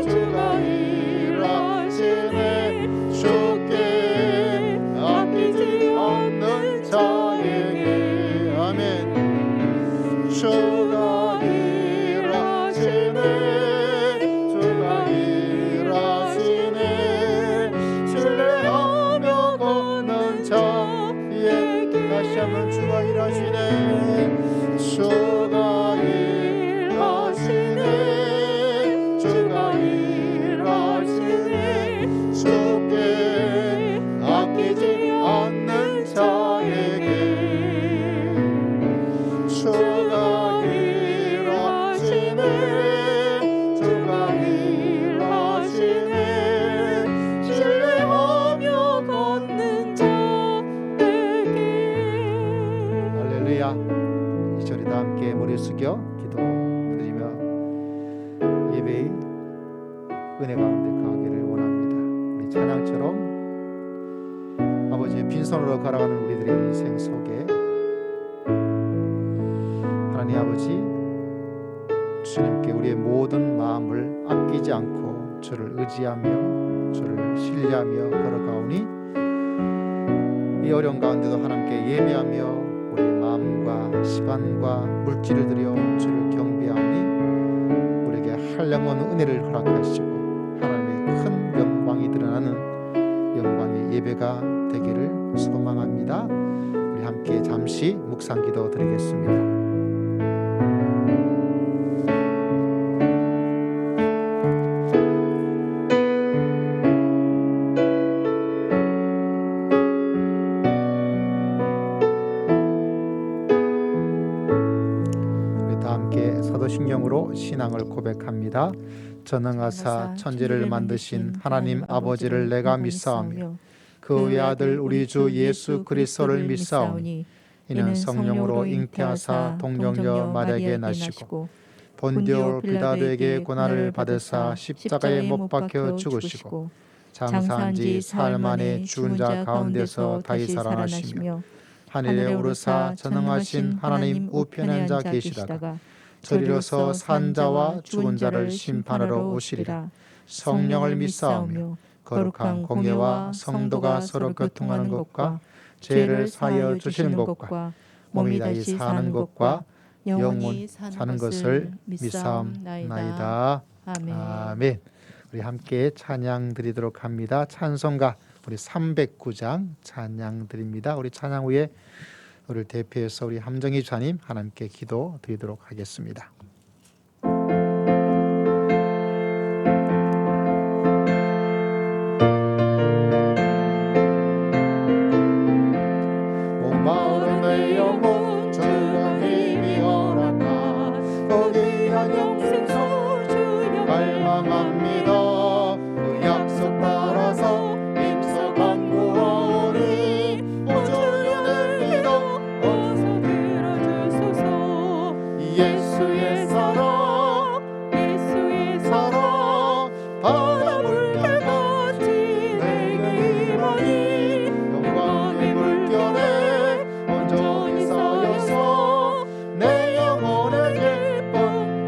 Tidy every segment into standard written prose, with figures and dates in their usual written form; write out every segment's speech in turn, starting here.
주가 일하시네 주께 아끼지 않는 자에게 아멘. 주가 일하시네 주가 일하시네 신뢰하며 걷는 자에게 다시 한번 주가 일하시네 주가 일하시네 주가 일하시네 주께 아끼지 않는 자에게 주가 일하시네 주가 일하시네 신뢰하며 걷는 자에게 할렐루야. 이 절이 다 함께 머리 숙여 기도드리며 예배의 은혜 가운데 가기를 원합니다. 우리 찬양처럼 아버지의 빈손으로 걸어가는 우리들의 인생 속에 하나님 아버지 주님께 우리의 모든 마음을 아끼지 않고 주를 의지하며 주를 신뢰하며 걸어가오니 이 어려운 가운데도 하나님께 예배하며 우리의 마음과 시간과 물질을 들여 주를 경배하오니 우리에게 한량없는 은혜를 허락하시고 하나님의 큰 영광이 드러나는 영광의 예배가 되기를 소망합니다. 우리 함께 잠시 묵상 기도 드리겠습니다. 사도신경으로 신앙을 고백합니다. 전능하사 천지를 만드신 하나님 아버지를 내가 믿사오며 그 외아들 우리 주 예수 그리스도를 믿사오니 이는 성령으로 잉태하사 동정녀 마리아에게 나시고 본디오 빌라도에게 고난을 받으사 십자가에 못 박혀 죽으시고 장사한 지 사흘 만에 죽은 자 가운데서 다시 살아나시며 하늘에 오르사 전능하신 하나님 우편에 앉아 계시다가 저리로서 산 자와 죽은 자를 심판하러 오시리라. 성령을 믿사오며 거룩한 공예와 성도가 서로 교통하는 것과 죄를 사하여 주시는 것과 몸이 다시 사는 것과 영원히 사는 것을 믿사옵나이다. 아멘. 우리 함께 찬양 드리도록 합니다. 찬송가 우리 309장 찬양 드립니다. 우리 찬양 후에 우리를 대표해서 우리 함정희 주사님 하나님께 기도 드리도록 하겠습니다. 목마른 내 영혼 주의 힘이 허락하 거기한 영생소 주여 갈망합니다. 그 약속 따라서 임석한 구원이 오주연을 믿어 어서 들어주소서. 예수의 사랑 예수의 사랑 바다 물결같이 내게 임하니 영광의 물결에 온전히 쌓여서 내 영혼의 기쁨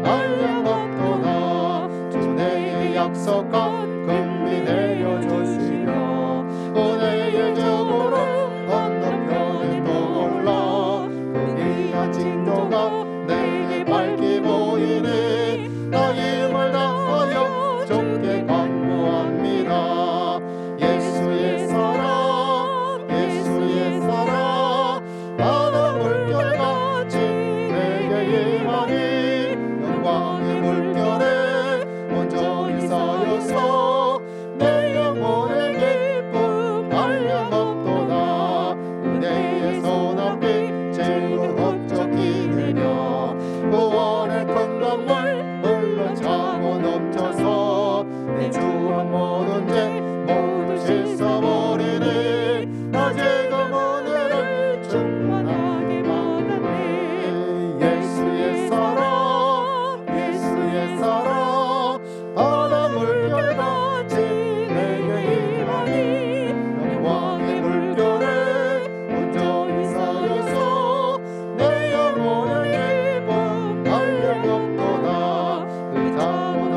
알려먹도다. 주 내게 약속한 금비 내려주시며 은혜의 저구름 건너편에 떠올라 그 귀한 징조가 내게 밝게 보이니 나 힘을 다하여 주께 간구합니다. 예수의 사랑 예수의 사랑 바다 물결같이 내게 임하니 영광의 물결에 온전히 쌓여서 내 영혼의 기쁨 알려먹도다. 은혜의 손 앞에 죄로 헛적이 되며 구원의 큰 강물 흘러차고 넘쳐서 내 주한 모든 죄 모두 씻어버리니 나 지금 은혜를 충만하게 받았네. 예수의 사랑 예수의 사랑 바다 물결같이 내게 임하니 영광의 물결에 온전히 쌓여서 내 영혼의 기쁨 알려먹도다. 그 자원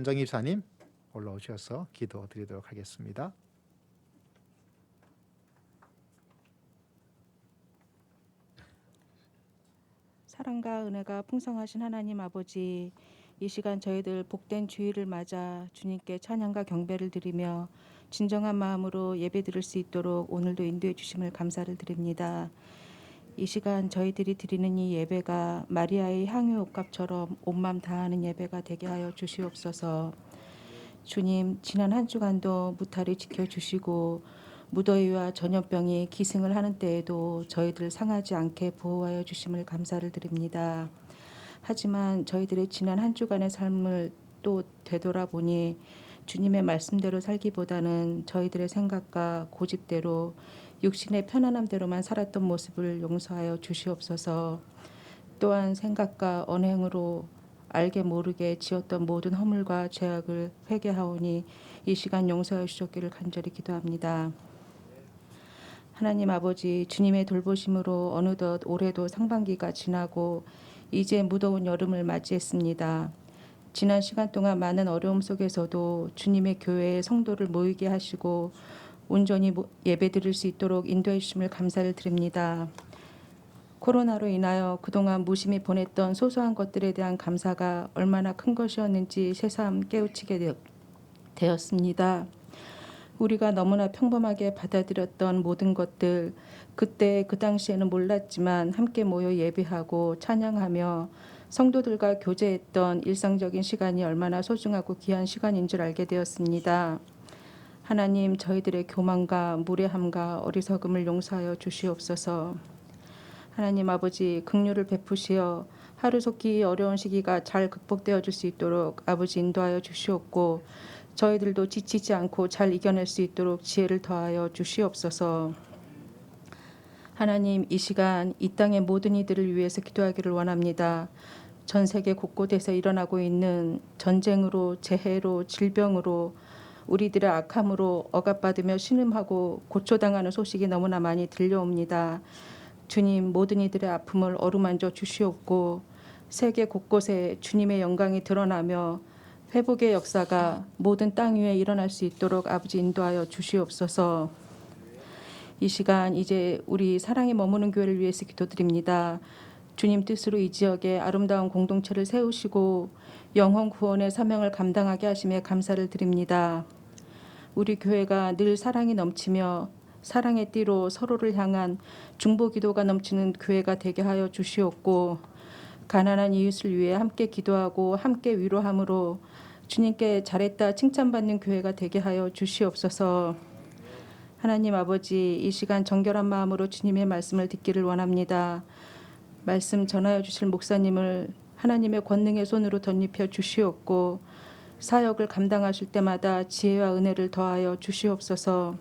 한정 입사님 올라오셔서 기도 드리도록 하겠습니다. 사랑과 은혜가 풍성하신 하나님 아버지, 이 시간 저희들 복된 주일을 맞아 주님께 찬양과 경배를 드리며 진정한 마음으로 예배 드릴 수 있도록 오늘도 인도해 주심을 감사를 드립니다. 이 시간 저희들이 드리는 이 예배가 마리아의 향유 옷값처럼 온맘 다하는 예배가 되게 하여 주시옵소서. 주님, 지난 한 주간도 무탈히 지켜주시고 무더위와 전염병이 기승을 하는 때에도 저희들 상하지 않게 보호하여 주심을 감사를 드립니다. 하지만 저희들의 지난 한 주간의 삶을 또 되돌아보니 주님의 말씀대로 살기보다는 저희들의 생각과 고집대로 육신의 편안함대로만 살았던 모습을 용서하여 주시옵소서. 또한 생각과 언행으로 알게 모르게 지었던 모든 허물과 죄악을 회개하오니 이 시간 용서해 주셨기를 간절히 기도합니다. 하나님 아버지, 주님의 돌보심으로 어느덧 올해도 상반기가 지나고 이제 무더운 여름을 맞이했습니다. 지난 시간 동안 많은 어려움 속에서도 주님의 교회에 성도를 모이게 하시고 온전히 예배드릴 수 있도록 인도해 주심을 감사를 드립니다. 코로나로 인하여 그동안 무심히 보냈던 소소한 것들에 대한 감사가 얼마나 큰 것이었는지 새삼 깨우치게 되었습니다. 우리가 너무나 평범하게 받아들였던 모든 것들, 그때 그 당시에는 몰랐지만 함께 모여 예배하고 찬양하며 성도들과 교제했던 일상적인 시간이 얼마나 소중하고 귀한 시간인 줄 알게 되었습니다. 하나님, 저희들의 교만과 무례함과 어리석음을 용서하여 주시옵소서. 하나님 아버지, 긍휼을 베푸시어 하루속히 어려운 시기가 잘 극복되어 줄 수 있도록 아버지 인도하여 주시옵고 저희들도 지치지 않고 잘 이겨낼 수 있도록 지혜를 더하여 주시옵소서. 하나님, 이 시간 이 땅의 모든 이들을 위해서 기도하기를 원합니다. 전 세계 곳곳에서 일어나고 있는 전쟁으로, 재해로, 질병으로 우리들의 악함으로 억압받으며 신음하고 고초당하는 소식이 너무나 많이 들려옵니다. 주님, 모든 이들의 아픔을 어루만져 주시옵고 세계 곳곳에 주님의 영광이 드러나며 회복의 역사가 모든 땅 위에 일어날 수 있도록 아버지 인도하여 주시옵소서. 이 시간 이제 우리 사랑이 머무는 교회를 위해서 기도드립니다. 주님 뜻으로 이 지역에 아름다운 공동체를 세우시고 영혼 구원의 사명을 감당하게 하심에 감사를 드립니다. 우리 교회가 늘 사랑이 넘치며 사랑의 띠로 서로를 향한 중보 기도가 넘치는 교회가 되게 하여 주시옵고 가난한 이웃을 위해 함께 기도하고 함께 위로함으로 주님께 잘했다 칭찬받는 교회가 되게 하여 주시옵소서. 하나님 아버지, 이 시간 정결한 마음으로 주님의 말씀을 듣기를 원합니다. 말씀 전하여 주실 목사님을 하나님의 권능의 손으로 덧입혀 주시옵고 사역을 감당하실 때마다 지혜와 은혜를 더하여 주시옵소서.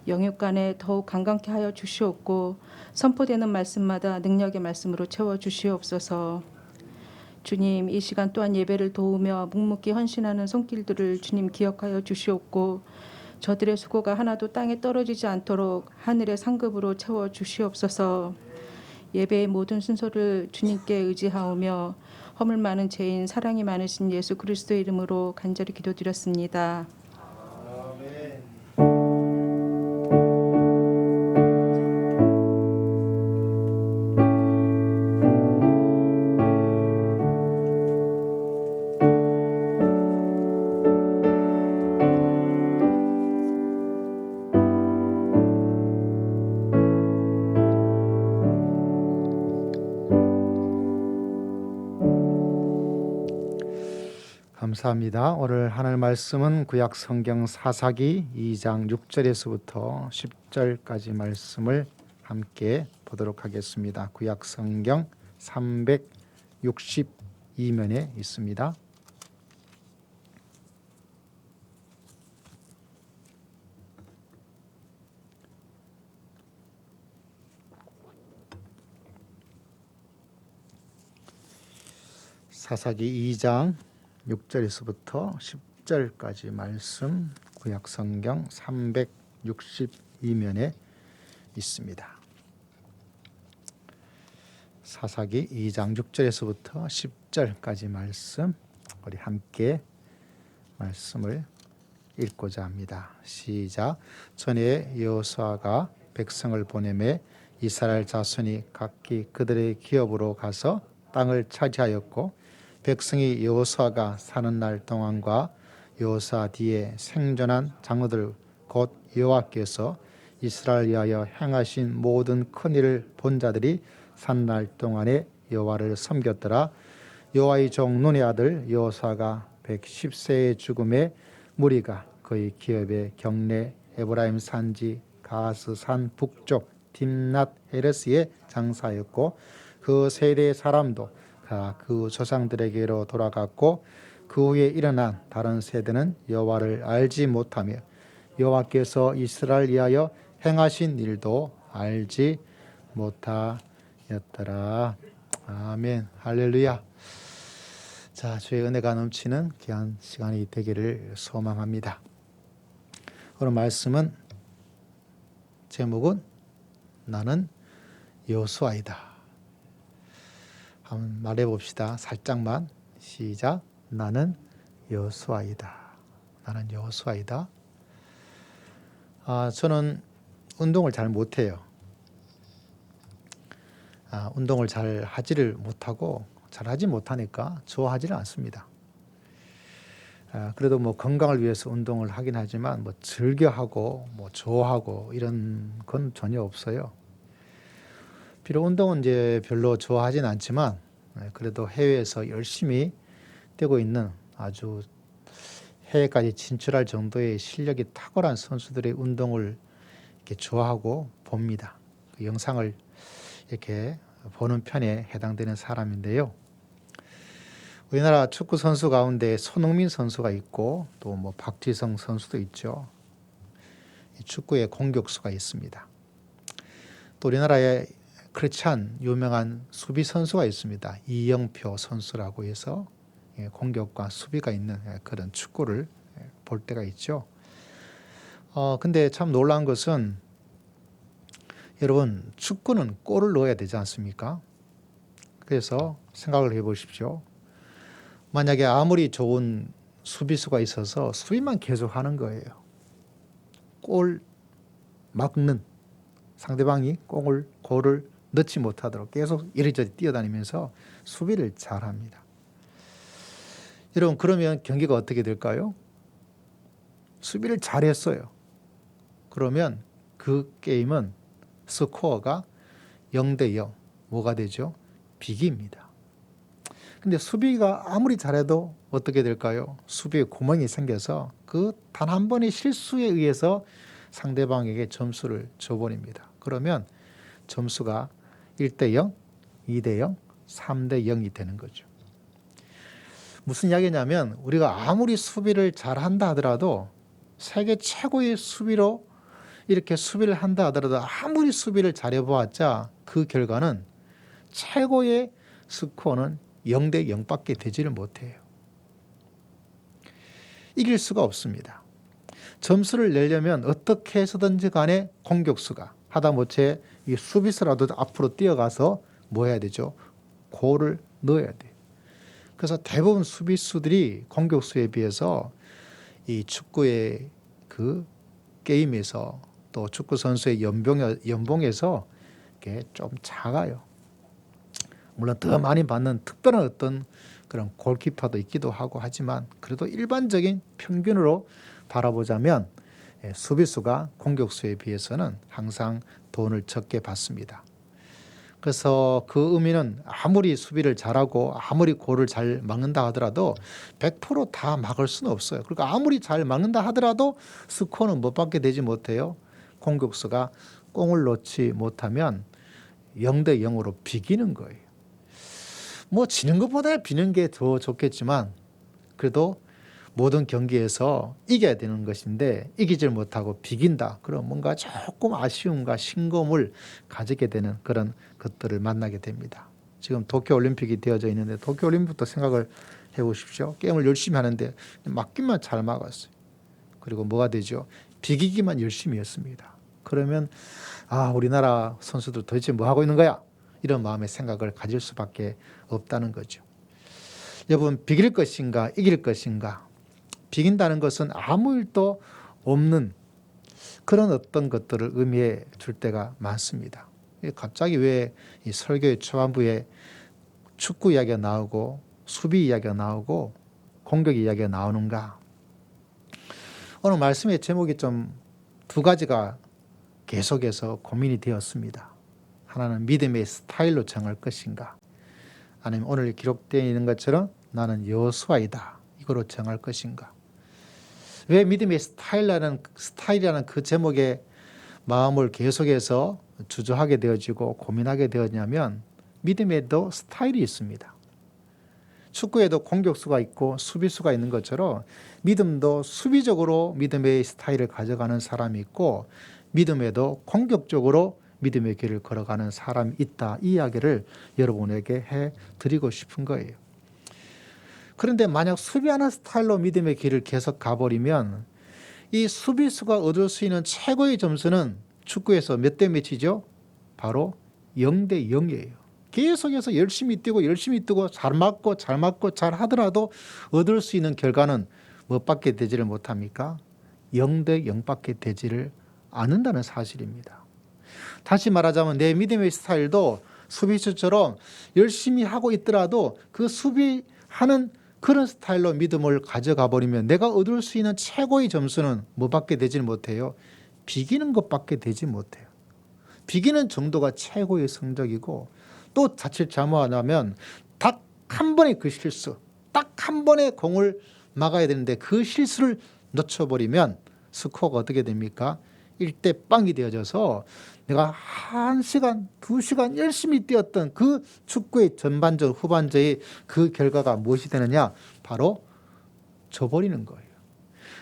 영육간에 더욱 강건케 하여 주시옵고 선포되는 말씀마다 능력의 말씀으로 채워 주시옵소서. 주님, 이 시간 또한 예배를 도우며 묵묵히 헌신하는 손길들을 주님 기억하여 주시옵고 저들의 수고가 하나도 땅에 떨어지지 않도록 하늘의 상급으로 채워 주시옵소서. 예배의 모든 순서를 주님께 의지하오며 허물 많은 죄인 사랑이 많으신 예수 그리스도의 이름으로 간절히 기도드렸습니다. 감사합니다. 오늘 하늘 말씀은 구약 성경 사사기 2장 6절에서부터 10절까지 말씀을 함께 보도록 하겠습니다. 구약 성경 362면에 있습니다. 사사기 2장 6절에서부터 10절까지 말씀 구약 성경 362면에 있습니다. 사사기 2장 6절에서부터 10절까지 말씀 우리 함께 말씀을 읽고자 합니다. 시작. 전에 여호수아가 백성을 보내매 이스라엘 자손이 각기 그들의 기업으로 가서 땅을 차지하였고 백성이 여호수아가 사는 날 동안과 여호수아 뒤에 생존한 장로들 곧 여호와께서 이스라엘 위하여 행하신 모든 큰 일을 본 자들이 산 날 동안에 여호와를 섬겼더라. 여호와의 종 눈의 아들 여호수아가 110세의 죽음에 무리가 그의 기업의 경내 에브라임 산지 가스 산 북쪽 딥낫 헤레스에 장사하였고 그 세대의 사람도 그 조상들에게로 돌아갔고 그 후에 일어난 다른 세대는 여호와를 알지 못하며 여호와께서 이스라엘 위하여 행하신 일도 알지 못하였더라. 아멘. 할렐루야. 자, 주의 은혜가 넘치는 귀한 시간이 되기를 소망합니다. 오늘 말씀은 제목은 나는 여호수아이다. 한번 말해봅시다. 살짝만. 시작. 나는 여호수아이다. 나는 여호수아이다. 저는 운동을 잘 못해요. 운동을 잘 하지를 못하고 잘하지 못하니까 좋아하지는 않습니다. 그래도 뭐 건강을 위해서 운동을 하긴 하지만 뭐 즐겨하고 뭐 좋아하고 이런 건 전혀 없어요. 비록 운동은 이제 별로 좋아하진 않지만 그래도 해외에서 열심히 뛰고 있는 아주 해외까지 진출할 정도의 실력이 탁월한 선수들의 운동을 이렇게 좋아하고 봅니다. 그 영상을 이렇게 보는 편에 해당되는 사람인데요. 우리나라 축구 선수 가운데 손흥민 선수가 있고 또 뭐 박지성 선수도 있죠. 축구의 공격수가 있습니다. 또 우리나라에 그렇지 않은 유명한 수비 선수가 있습니다. 이영표 선수라고 해서 공격과 수비가 있는 그런 축구를 볼 때가 있죠. 근데 참 놀라운 것은 여러분 축구는 골을 넣어야 되지 않습니까? 그래서 생각을 해보십시오. 만약에 아무리 좋은 수비수가 있어서 수비만 계속 하는 거예요. 골 막는 상대방이 골을 넣지 못하도록 계속 이리저리 뛰어다니면서 수비를 잘합니다. 여러분 그러면 경기가 어떻게 될까요? 수비를 잘했어요. 그러면 그 게임은 스코어가 0대0 뭐가 되죠? 비기입니다. 근데 수비가 아무리 잘해도 어떻게 될까요? 수비에 구멍이 생겨서 그 단 한 번의 실수에 의해서 상대방에게 점수를 줘버립니다. 그러면 점수가 1대0, 2대0, 3대0이 되는 거죠. 무슨 이야기냐면 우리가 아무리 수비를 잘한다 하더라도 세계 최고의 수비로 이렇게 수비를 한다 하더라도 아무리 수비를 잘해보았자 그 결과는 최고의 스코어는 0대0밖에 되지를 못해요. 이길 수가 없습니다. 점수를 내려면 어떻게 해서든지 간에 공격수가 하다못해 이 수비수라도 앞으로 뛰어가서 뭐 해야 되죠? 골을 넣어야 돼요. 그래서 대부분 수비수들이 공격수에 비해서 이 축구의 그 게임에서 또 축구 선수의 연봉에서 이게 좀 작아요. 물론 더 많이 받는 특별한 어떤 그런 골키퍼도 있기도 하고 하지만 그래도 일반적인 평균으로 바라보자면 수비수가 공격수에 비해서는 항상 돈을 적게 받습니다. 그래서 그 의미는 아무리 수비를 잘하고 아무리 골을 잘 막는다 하더라도 100%다 막을 수는 없어요. 그러니까 아무리 잘 막는다 하더라도 스코어는 못 받게 되지 못해요. 공격수가 공을 넣지 못하면 0대0으로 비기는 거예요. 뭐 지는 것보다 비는 게 더 좋겠지만 그래도 모든 경기에서 이겨야 되는 것인데 이기질 못하고 비긴다. 그럼 뭔가 조금 아쉬움과 싱거움을 가지게 되는 그런 것들을 만나게 됩니다. 지금 도쿄올림픽이 되어져 있는데 도쿄올림픽부터 생각을 해보십시오. 게임을 열심히 하는데 막기만 잘 막았어요. 그리고 뭐가 되죠? 비기기만 열심히 했습니다. 그러면 우리나라 선수들 도대체 뭐 하고 있는 거야? 이런 마음의 생각을 가질 수밖에 없다는 거죠. 여러분 비길 것인가 이길 것인가? 비긴다는 것은 아무 일도 없는 그런 어떤 것들을 의미해 줄 때가 많습니다. 갑자기 왜 이 설교의 초반부에 축구 이야기가 나오고 수비 이야기가 나오고 공격 이야기가 나오는가? 오늘 말씀의 제목이 좀 두 가지가 계속해서 고민이 되었습니다. 하나는 믿음의 스타일로 정할 것인가? 아니면 오늘 기록되어 있는 것처럼 나는 여호수아이다. 이거로 정할 것인가? 왜 믿음의 스타일이라는 그 제목에 마음을 계속해서 주저하게 되어지고 고민하게 되었냐면 믿음에도 스타일이 있습니다. 축구에도 공격수가 있고 수비수가 있는 것처럼 믿음도 수비적으로 믿음의 스타일을 가져가는 사람이 있고 믿음에도 공격적으로 믿음의 길을 걸어가는 사람이 있다. 이 이야기를 여러분에게 해드리고 싶은 거예요. 그런데 만약 수비하는 스타일로 믿음의 길을 계속 가버리면 이 수비수가 얻을 수 있는 최고의 점수는 축구에서 몇 대 몇이죠? 바로 0대 0이에요. 계속해서 열심히 뛰고 잘 맞고 잘 하더라도 얻을 수 있는 결과는 뭐밖에 되지를 못합니까? 0대 0밖에 되지를 않는다는 사실입니다. 다시 말하자면 내 믿음의 스타일도 수비수처럼 열심히 하고 있더라도 그 수비하는 그런 스타일로 믿음을 가져가 버리면 내가 얻을 수 있는 최고의 점수는 뭐밖에 되지 못해요? 비기는 것밖에 되지 못해요. 비기는 정도가 최고의 성적이고 또 자칫 잘못하면 딱 한 번의 그 실수, 딱 한 번의 공을 막아야 되는데 그 실수를 놓쳐버리면 스코어가 어떻게 됩니까? 1대 빵이 되어져서 내가 1시간, 2시간 열심히 뛰었던 그 축구의 전반전, 후반전의 그 결과가 무엇이 되느냐? 바로 져버리는 거예요.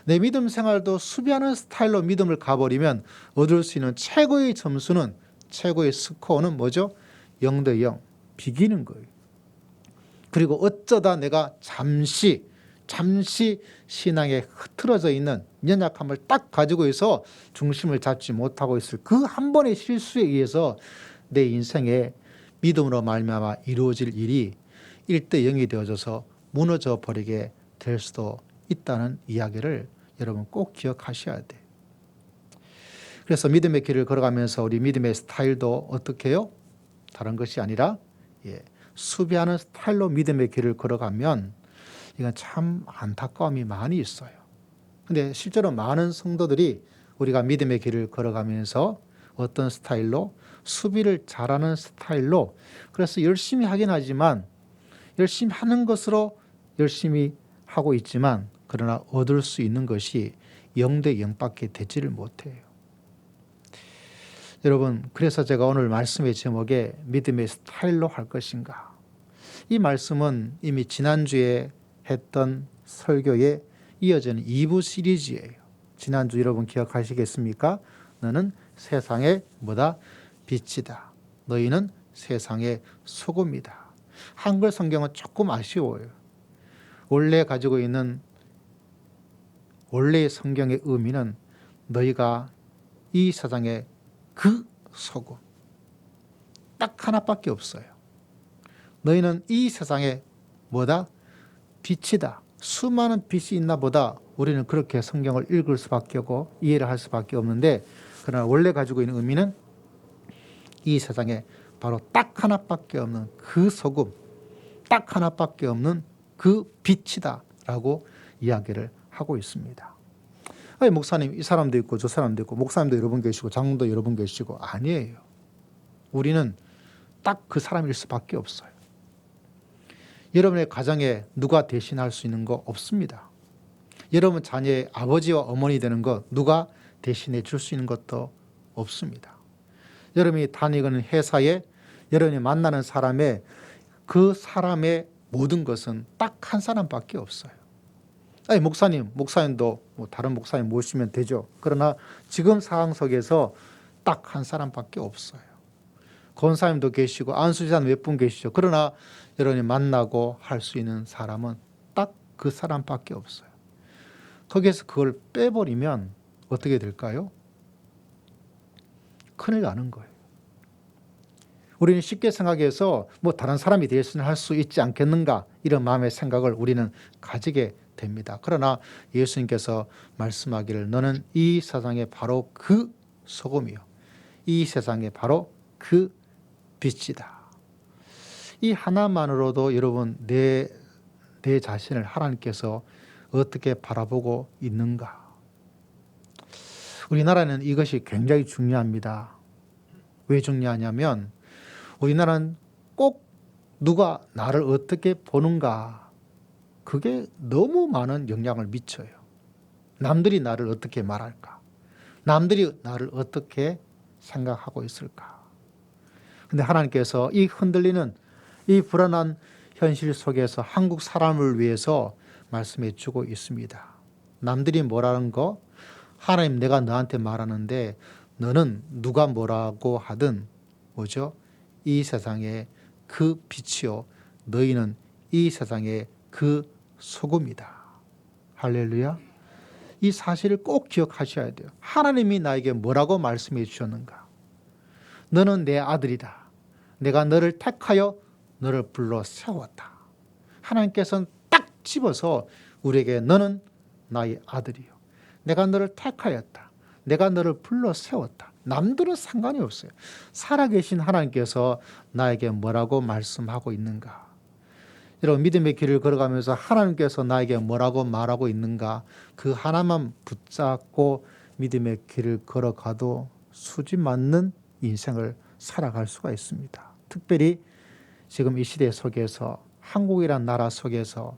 내 믿음 생활도 수비하는 스타일로 믿음을 가버리면 얻을 수 있는 최고의 점수는, 최고의 스코어는 뭐죠? 0대 0, 비기는 거예요. 그리고 어쩌다 내가 잠시 신앙에 흐트러져 있는 연약함을 딱 가지고 있어 중심을 잡지 못하고 있을 그 한 번의 실수에 의해서 내 인생에 믿음으로 말미암아 이루어질 일이 1대 0이 되어져서 무너져 버리게 될 수도 있다는 이야기를 여러분 꼭 기억하셔야 돼요. 그래서 믿음의 길을 걸어가면서 우리 믿음의 스타일도 어떻게 해요? 다른 것이 아니라 수비하는 스타일로 믿음의 길을 걸어가면 이건 참 안타까움이 많이 있어요. 근데 실제로 많은 성도들이 우리가 믿음의 길을 걸어가면서 어떤 스타일로? 수비를 잘하는 스타일로, 그래서 열심히 하긴 하지만 열심히 하는 것으로 열심히 하고 있지만 그러나 얻을 수 있는 것이 0대 0밖에 되지를 못해요. 여러분, 그래서 제가 오늘 말씀의 제목에 믿음의 스타일로 할 것인가? 이 말씀은 이미 지난주에 했던 설교에 이어지는 2부 시리즈예요. 지난주 여러분 기억하시겠습니까? 너는 세상의 뭐다? 빛이다. 너희는 세상의 소금이다. 한글 성경은 조금 아쉬워요. 원래 가지고 있는 원래의 성경의 의미는 너희가 이 세상의 그 소금, 딱 하나밖에 없어요. 너희는 이 세상에 뭐다? 빛이다. 수많은 빛이 있나 보다. 우리는 그렇게 성경을 읽을 수밖에 없고 이해를 할 수밖에 없는데, 그러나 원래 가지고 있는 의미는 이 세상에 바로 딱 하나밖에 없는 그 소금, 딱 하나밖에 없는 그 빛이다 라고 이야기를 하고 있습니다. 아니, 목사님 이 사람도 있고 저 사람도 있고 목사님도 여러 분 계시고 장로도 여러 분 계시고, 아니에요. 우리는 딱 그 사람일 수밖에 없어요. 여러분의 가정에 누가 대신할 수 있는 거 없습니다. 여러분 자녀의 아버지와 어머니 되는 것 누가 대신해 줄 수 있는 것도 없습니다. 여러분이 다니는 회사에 여러분이 만나는 사람의 그 사람의 모든 것은 딱 한 사람밖에 없어요. 아니, 목사님도 뭐 다른 목사님 모시면 되죠. 그러나 지금 상황 속에서 딱 한 사람밖에 없어요. 권사님도 계시고 안수지사님 몇 분 계시죠. 그러나 여러분이 만나고 할 수 있는 사람은 딱 그 사람밖에 없어요. 거기에서 그걸 빼버리면 어떻게 될까요? 큰일 나는 거예요. 우리는 쉽게 생각해서 뭐 다른 사람이 대신할 수 있지 않겠는가, 이런 마음의 생각을 우리는 가지게 됩니다. 그러나 예수님께서 말씀하기를 너는 이 세상의 바로 그 소금이요, 이 세상의 바로 그 빛이다. 이 하나만으로도 여러분 내 자신을 하나님께서 어떻게 바라보고 있는가? 우리나라는 이것이 굉장히 중요합니다. 왜 중요하냐면 우리나라는 꼭 누가 나를 어떻게 보는가, 그게 너무 많은 영향을 미쳐요. 남들이 나를 어떻게 말할까? 남들이 나를 어떻게 생각하고 있을까? 근데 하나님께서 이 흔들리는 이 불안한 현실 속에서 한국 사람을 위해서 말씀해 주고 있습니다. 남들이 뭐라는 거, 하나님 내가 너한테 말하는데 너는 누가 뭐라고 하든 뭐죠? 이 세상의 그 빛이요, 너희는 이 세상의 그 소금이다. 할렐루야. 이 사실을 꼭 기억하셔야 돼요. 하나님이 나에게 뭐라고 말씀해 주셨는가? 너는 내 아들이다. 내가 너를 택하여 너를 불러 세웠다. 하나님께서는 딱 집어서 우리에게 너는 나의 아들이요, 내가 너를 택하였다. 내가 너를 불러 세웠다. 남들은 상관이 없어요. 살아계신 하나님께서 나에게 뭐라고 말씀하고 있는가? 여러분, 믿음의 길을 걸어가면서 하나님께서 나에게 뭐라고 말하고 있는가? 그 하나만 붙잡고 믿음의 길을 걸어가도 수지 맞는 인생을 살아갈 수가 있습니다. 특별히 지금 이 시대 속에서, 한국이란 나라 속에서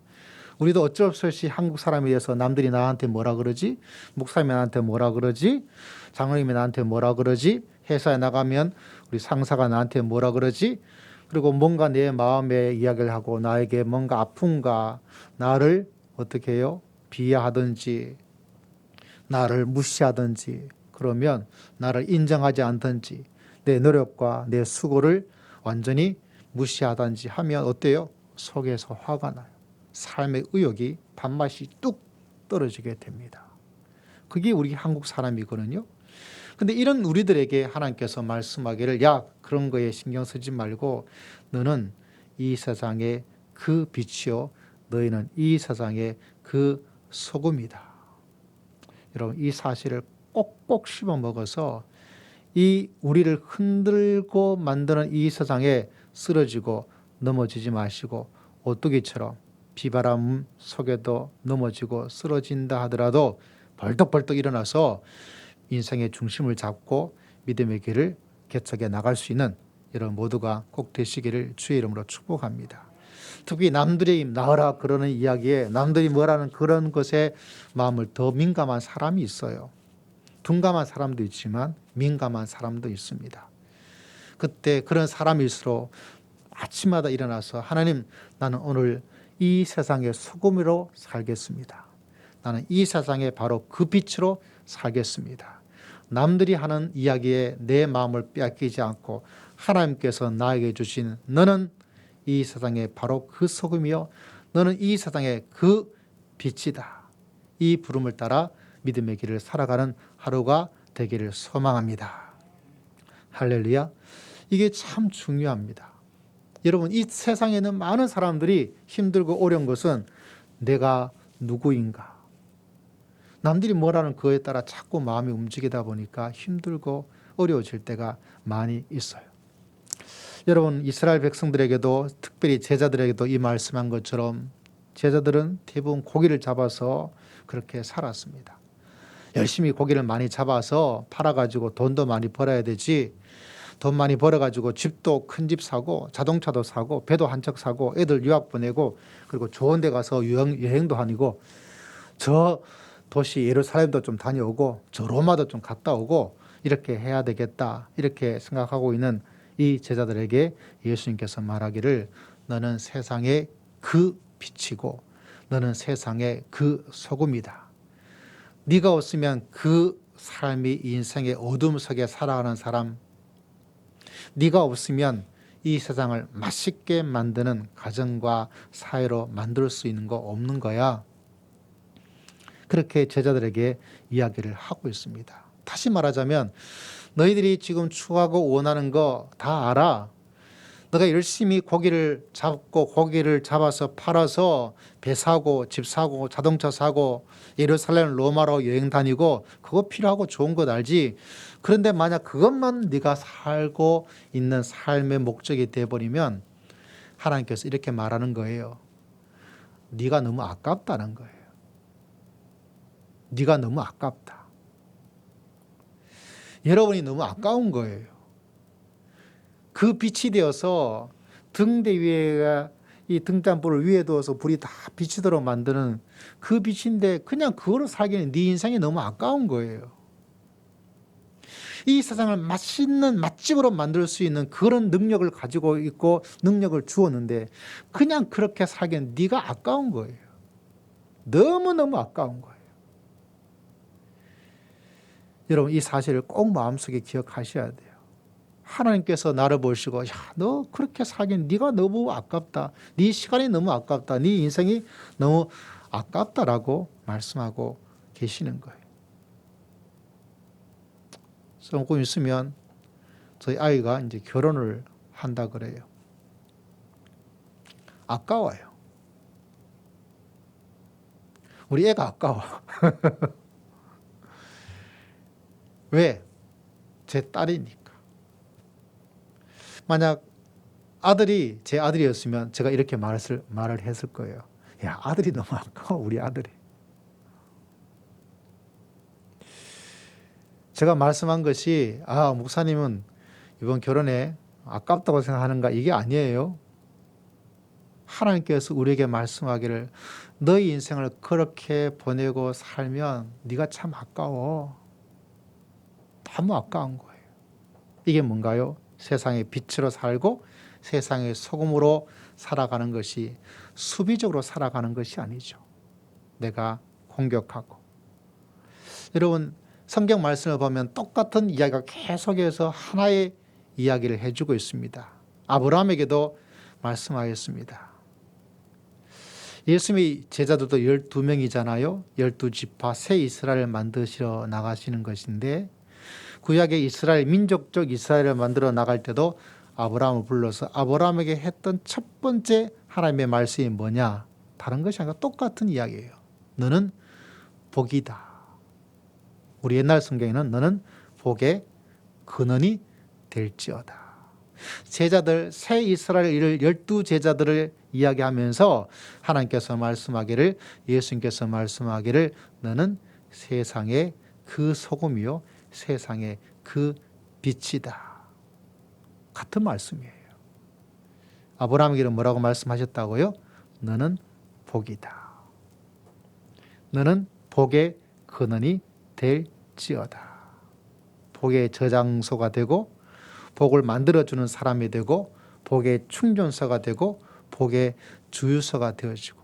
우리도 어쩔 수 없이 한국 사람에 대해서 남들이 나한테 뭐라 그러지? 목사님이 나한테 뭐라 그러지? 장로님이 나한테 뭐라 그러지? 회사에 나가면 우리 상사가 나한테 뭐라 그러지? 그리고 뭔가 내 마음에 이야기를 하고 나에게 뭔가 아픈가, 나를 어떻게 해요? 비하하든지 나를 무시하든지, 그러면 나를 인정하지 않든지 내 노력과 내 수고를 완전히 무시하든지 하면 어때요? 속에서 화가 나요. 삶의 의욕이 밥맛이 뚝 떨어지게 됩니다. 그게 우리 한국 사람이거든요. 근데 이런 우리들에게 하나님께서 말씀하기를, 야, 그런 거에 신경 쓰지 말고 너는 이 세상의 그 빛이요, 너희는 이 세상의 그 소금이다. 여러분, 이 사실을 꼭꼭 씹어 먹어서 이 우리를 흔들고 만드는 이 세상에 쓰러지고 넘어지지 마시고, 오뚜기처럼 비바람 속에도 넘어지고 쓰러진다 하더라도 벌떡벌떡 일어나서 인생의 중심을 잡고 믿음의 길을 개척해 나갈 수 있는 여러분 모두가 꼭 되시기를 주의 이름으로 축복합니다. 특히 남들이 나으라 그러는 이야기에, 남들이 뭐라는 그런 것에 마음을 더 민감한 사람이 있어요. 둔감한 사람도 있지만 민감한 사람도 있습니다. 그때 그런 사람일수록 아침마다 일어나서, 하나님, 나는 오늘 이 세상의 소금으로 살겠습니다. 나는 이 세상의 바로 그 빛으로 살겠습니다. 남들이 하는 이야기에 내 마음을 빼앗기지 않고 하나님께서 나에게 주신 너는 이 세상의 바로 그 소금이요, 너는 이 세상의 그 빛이다. 이 부름을 따라 믿음의 길을 살아가는 하루가 되기를 소망합니다. 할렐루야. 이게 참 중요합니다. 여러분, 이 세상에는 많은 사람들이 힘들고 어려운 것은 내가 누구인가, 남들이 뭐라는 그에 따라 자꾸 마음이 움직이다 보니까 힘들고 어려워질 때가 많이 있어요. 여러분, 이스라엘 백성들에게도, 특별히 제자들에게도 이 말씀한 것처럼 제자들은 대부분 고기를 잡아서 그렇게 살았습니다. 열심히 고기를 많이 잡아서 팔아가지고 돈도 많이 벌어야 되지, 돈 많이 벌어가지고 집도 큰 집 사고 자동차도 사고 배도 한 척 사고 애들 유학 보내고 그리고 좋은 데 가서 여행도 다니고 저 도시 예루살렘도 좀 다녀오고 저 로마도 좀 갔다 오고 이렇게 해야 되겠다, 이렇게 생각하고 있는 이 제자들에게 예수님께서 말하기를, 너는 세상의 그 빛이고 너는 세상의 그 소금이다. 네가 없으면 그 삶이 인생의 어둠 속에 살아가는 사람, 네가 없으면 이 세상을 맛있게 만드는 가정과 사회로 만들 수 있는 거 없는 거야. 그렇게 제자들에게 이야기를 하고 있습니다. 다시 말하자면 너희들이 지금 추구하고 원하는 거 다 알아. 너가 열심히 고기를 잡고 고기를 잡아서 팔아서 배 사고 집 사고 자동차 사고 예루살렘 로마로 여행 다니고 그거 필요하고 좋은 것 알지. 그런데 만약 그것만 네가 살고 있는 삶의 목적이 되어버리면 하나님께서 이렇게 말하는 거예요. 네가 너무 아깝다는 거예요. 네가 너무 아깝다. 여러분이 너무 아까운 거예요. 그 빛이 되어서 등대 위에 이 등잔불을 위에 두어서 불이 다 비치도록 만드는 그 빛인데 그냥 그거로 살기는 네 인생이 너무 아까운 거예요. 이 세상을 맛있는 맛집으로 만들 수 있는 그런 능력을 가지고 있고 능력을 주었는데 그냥 그렇게 살기는 네가 아까운 거예요. 너무너무 아까운 거예요. 여러분 이 사실을 꼭 마음속에 기억하셔야 돼요. 하나님께서 나를 보시고 야, 너 그렇게 살긴 네가 너무 아깝다. 네 시간이 너무 아깝다. 네 인생이 너무 아깝다라고 말씀하고 계시는 거예요. 조금 있으면 저희 아이가 이제 결혼을 한다 그래요. 아까워요. 우리 애가 아까워. 왜? 제 딸이니까. 만약 아들이 제 아들이었으면 제가 이렇게 말을 했을 거예요. 야, 아들이 너무 아까워, 우리 아들이. 제가 말씀한 것이 목사님은 이번 결혼에 아깝다고 생각하는가 이게 아니에요. 하나님께서 우리에게 말씀하기를 너희 인생을 그렇게 보내고 살면 네가 참 아까워. 너무 아까운 거예요. 이게 뭔가요? 세상의 빛으로 살고 세상의 소금으로 살아가는 것이 수비적으로 살아가는 것이 아니죠. 내가 공격하고. 여러분 성경 말씀을 보면 똑같은 이야기가 계속해서 하나의 이야기를 해주고 있습니다. 아브라함에게도 말씀하였습니다. 예수님의 제자들도 12명이잖아요. 12지파 새 이스라엘을 만드시러 나가시는 것인데 구약의 이스라엘 민족적 이스라엘을 만들어 나갈 때도 아브라함을 불러서 아브라함에게 했던 첫 번째 하나님의 말씀이 뭐냐? 다른 것이 아니라 똑같은 이야기예요. 너는 복이다. 우리 옛날 성경에는 너는 복의 근원이 될지어다. 제자들 새 이스라엘 12제자들을 이야기하면서 하나님께서 말씀하기를 예수님께서 말씀하기를 너는 세상의 그 소금이요 세상의 그 빛이다. 같은 말씀이에요. 아브라함에게는 뭐라고 말씀하셨다고요? 너는 복이다. 너는 복의 근원이 될지어다. 복의 저장소가 되고 복을 만들어주는 사람이 되고 복의 충전소가 되고 복의 주유소가 되어지고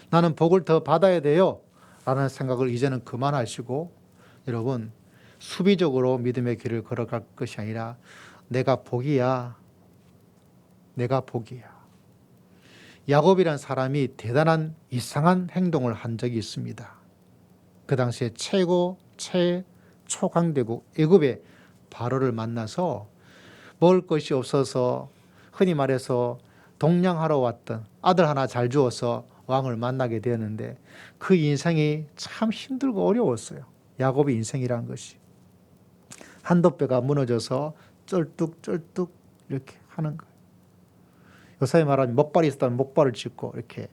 나는 복을 더 받아야 돼요 라는 생각을 이제는 그만하시고 여러분 수비적으로 믿음의 길을 걸어갈 것이 아니라 내가 복이야. 내가 복이야. 야곱이라는 사람이 대단한 이상한 행동을 한 적이 있습니다. 그 당시에 최초강대국 애굽의 바로를 만나서 먹을 것이 없어서 흔히 말해서 동냥하러 왔던 아들 하나 잘 주어서 왕을 만나게 되었는데 그 인생이 참 힘들고 어려웠어요. 야곱의 인생이라는 것이. 한도 뼈가 무너져서 쩔뚝쩔뚝 이렇게 하는 거예요. 요새 말하면 목발이 있었다면 목발을 짚고 이렇게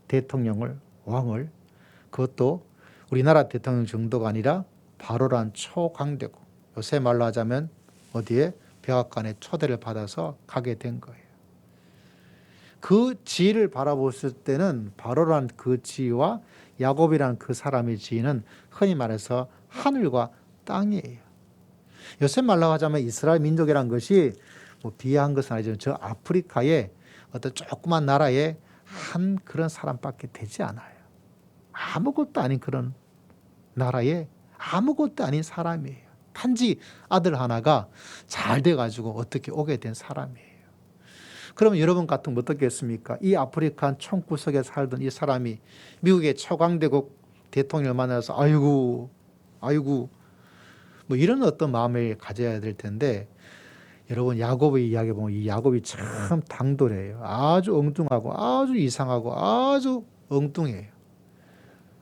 대통령을 왕을 그것도 우리나라 대통령 정도가 아니라 바로란 초강대국 요새 말로 하자면 어디에 백악관에 초대를 받아서 가게 된 거예요. 그 지위를 바라봤을 때는 바로란 그 지위와 야곱이란 그 사람의 지위는 흔히 말해서 하늘과 땅이에요. 요새 말로 하자면 이스라엘 민족이란 것이 뭐 비하한 것은 아니지만 저 아프리카의 어떤 조그만 나라의 한 그런 사람밖에 되지 않아요. 아무것도 아닌 그런 나라에 아무것도 아닌 사람이에요. 단지 아들 하나가 잘 돼가지고 어떻게 오게 된 사람이에요. 그러면 여러분 같으면 어떻겠습니까? 이 아프리카 총구석에 살던 이 사람이 미국의 초강대국 대통령을 만나서 아이고 뭐 이런 어떤 마음을 가져야 될 텐데 여러분 야곱의 이야기 보면 이 야곱이 참 당돌해요. 아주 엉뚱하고 아주 이상하고 아주 엉뚱해요.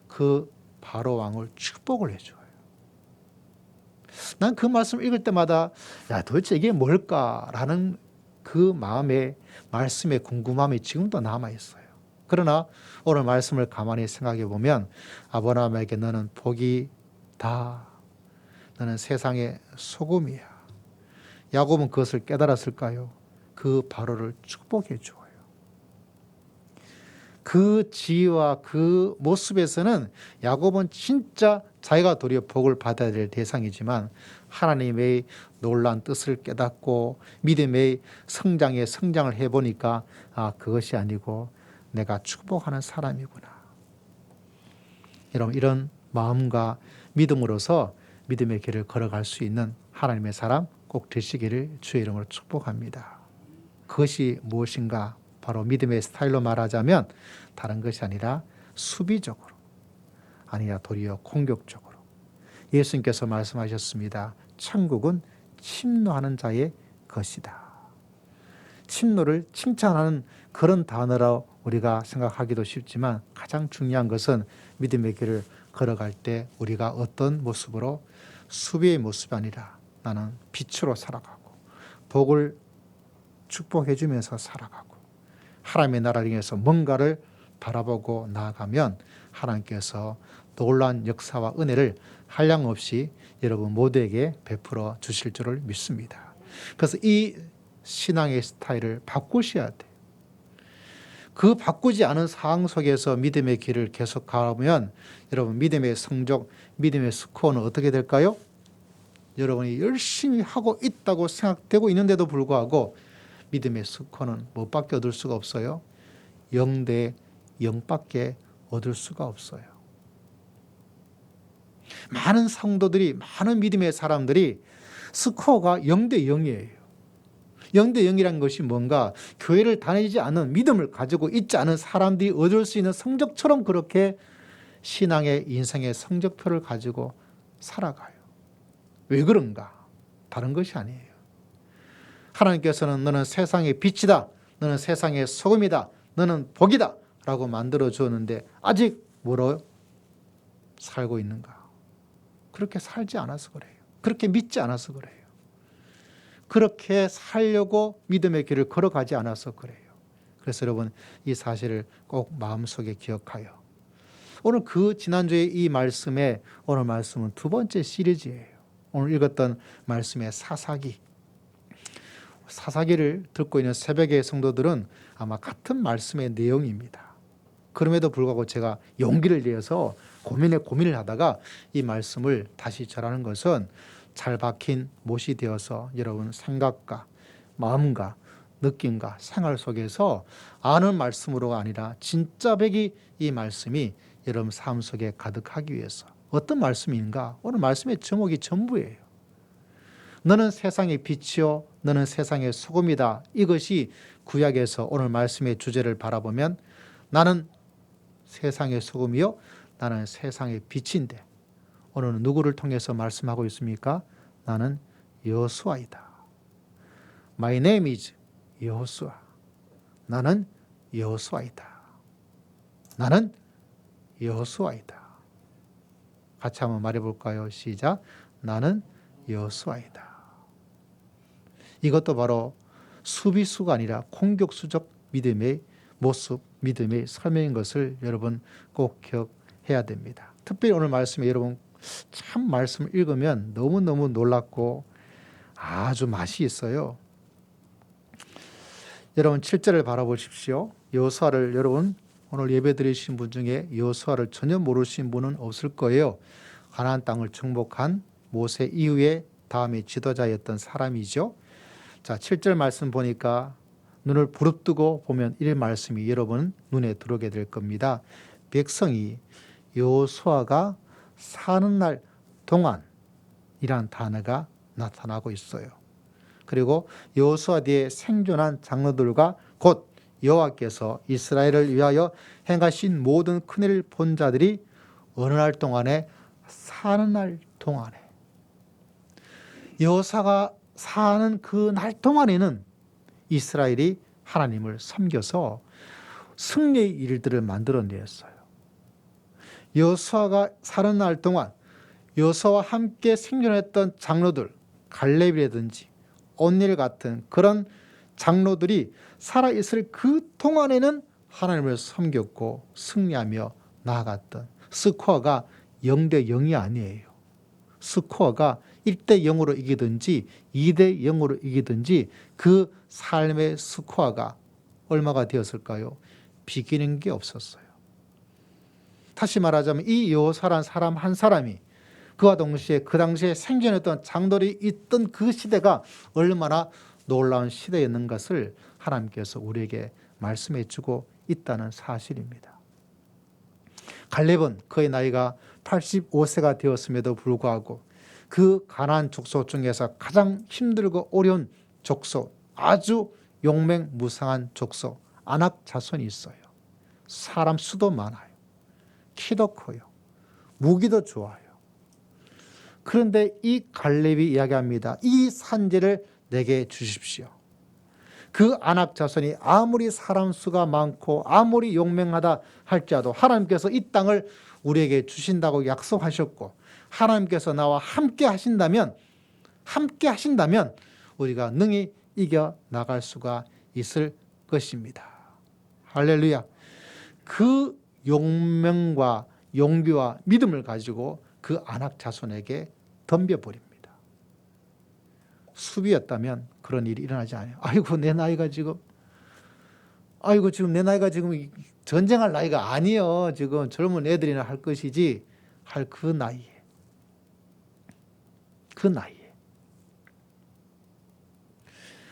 그 바로 왕을 축복을 해줘요. 난 그 말씀 읽을 때마다 야 도대체 이게 뭘까라는 그 마음에 말씀의 궁금함이 지금도 남아있어요. 그러나 오늘 말씀을 가만히 생각해 보면 아브라함에게 너는 복이다. 너는 세상의 소금이야. 야곱은 그것을 깨달았을까요? 그 바로를 축복해 줘요. 그 지혜와 그 모습에서는 야곱은 진짜 자기가 도리어 복을 받아야 될 대상이지만 하나님의 놀라운 뜻을 깨닫고 믿음의 성장을 해보니까 그것이 아니고 내가 축복하는 사람이구나. 여러분 이런 마음과 믿음으로서 믿음의 길을 걸어갈 수 있는 하나님의 사람 꼭 되시기를 주의 이름으로 축복합니다. 그것이 무엇인가? 바로 믿음의 스타일로 말하자면 다른 것이 아니라 수비적으로, 아니라 도리어 공격적으로. 예수님께서 말씀하셨습니다. 천국은 침노하는 자의 것이다. 침노를 칭찬하는 그런 단어로 우리가 생각하기도 쉽지만 가장 중요한 것은 믿음의 길을 걸어갈 때 우리가 어떤 모습으로 수비의 모습이 아니라 나는 빛으로 살아가고 복을 축복해 주면서 살아가고 하나님의 나라를 위해서 뭔가를 바라보고 나아가면 하나님께서 놀라운 역사와 은혜를 한량없이 여러분 모두에게 베풀어 주실 줄을 믿습니다. 그래서 이 신앙의 스타일을 바꾸셔야 돼요. 그 바꾸지 않은 상황 속에서 믿음의 길을 계속 가면 여러분 믿음의 성적, 믿음의 스코어는 어떻게 될까요? 여러분이 열심히 하고 있다고 생각되고 있는데도 불구하고 믿음의 스코어는 뭐밖에 얻을 수가 없어요? 0대 0밖에 얻을 수가 없어요. 많은 성도들이, 많은 믿음의 사람들이 스코어가 0대 0이에요. 0대 0이라는 것이 뭔가 교회를 다니지 않은 믿음을 가지고 있지 않은 사람들이 얻을 수 있는 성적처럼 그렇게 신앙의 인생의 성적표를 가지고 살아가요. 왜 그런가? 다른 것이 아니에요. 하나님께서는 너는 세상의 빛이다. 너는 세상의 소금이다. 너는 복이다. 라고 만들어 주었는데 아직 뭐로 살고 있는가? 그렇게 살지 않아서 그래요. 그렇게 믿지 않아서 그래요. 그렇게 살려고 믿음의 길을 걸어가지 않아서 그래요. 그래서 여러분 이 사실을 꼭 마음속에 기억하여 오늘 그 지난주에 이 말씀에 오늘 말씀은 두 번째 시리즈예요. 오늘 읽었던 말씀의 사사기를 듣고 있는 새벽의 성도들은 아마 같은 말씀의 내용입니다. 그럼에도 불구하고 제가 용기를 내서 고민을 하다가 이 말씀을 다시 전하는 것은 잘 박힌 못이 되어서 여러분 생각과 마음과 느낌과 생활 속에서 아는 말씀으로가 아니라 진짜 백이 이 말씀이 여러분 삶 속에 가득하기 위해서 어떤 말씀인가? 오늘 말씀의 제목이 전부예요. 너는 세상의 빛이요 너는 세상의 소금이다. 이것이 구약에서 오늘 말씀의 주제를 바라보면 나는 세상의 소금이요 나는 세상의 빛인데 오늘은 누구를 통해서 말씀하고 있습니까? 나는 여호수아이다. My name is 여호수아. 나는 여호수아이다. 나는 여호수아이다. 같이 한번 말해볼까요? 시작. 나는 여호수아이다. 이것도 바로 수비수가 아니라 공격수적 믿음의 모습, 믿음의 설명인 것을 여러분 꼭 기억해야 됩니다. 특별히 오늘 말씀에 여러분 참 말씀을 읽으면 너무너무 놀랍고 아주 맛이 있어요. 여러분 7절을 바라보십시오. 여호수아를 여러분 오늘 예배 드리신 분 중에 여호수아를 전혀 모르신 분은 없을 거예요. 가나안 땅을 정복한 모세 이후에 다음에 지도자였던 사람이죠. 자, 7절 말씀 보니까 눈을 부릅뜨고 보면 이 말씀이 여러분 눈에 들어오게 될 겁니다. 백성이 여호수아가 사는 날 동안이란 단어가 나타나고 있어요. 그리고 여호수아 뒤에 생존한 장로들과 곧 여호와께서 이스라엘을 위하여 행하신 모든 큰일을 본 자들이 어느 날 동안에 사는 날 동안에 여호수아가 사는 그 날 동안에는 이스라엘이 하나님을 섬겨서 승리의 일들을 만들어냈어요. 여호수아가 사는 날 동안 여호수아와 함께 생존했던 장로들, 갈렙이라든지 온닐 같은 그런 장로들이 살아있을 그 동안에는 하나님을 섬겼고 승리하며 나아갔던, 스코어가 0대 0이 아니에요. 스코어가 1대 0으로 이기든지 2대 0으로 이기든지 그 삶의 스코어가 얼마가 되었을까요? 비기는 게 없었어요. 다시 말하자면 이 여호수아라는 사람 한 사람이 그와 동시에 그 당시에 생존했던 장로들이 있던 그 시대가 얼마나 놀라운 시대였는 것을 하나님께서 우리에게 말씀해 주고 있다는 사실입니다. 갈렙은 그의 나이가 85세가 되었음에도 불구하고 그 가나안 족속 중에서 가장 힘들고 어려운 족속, 아주 용맹무상한 족속 아낙 자손이 있어요. 사람 수도 많아요. 키도 커요. 무기도 좋아요. 그런데 이 갈렙이 이야기합니다. 이 산지를 내게 주십시오. 그 아낙 자손이 아무리 사람 수가 많고 아무리 용맹하다 할지라도 하나님께서 이 땅을 우리에게 주신다고 약속하셨고 하나님께서 나와 함께 하신다면 우리가 능히 이겨 나갈 수가 있을 것입니다. 할렐루야. 그 용맹과 용기와 믿음을 가지고 그 아낙 자손에게 덤벼버립니다. 수비였다면 그런 일이 일어나지 않아요. 아이고 내 나이가 지금 내 나이가 지금 전쟁할 나이가 아니요. 지금 젊은 애들이나 할 것이지 할 그 나이에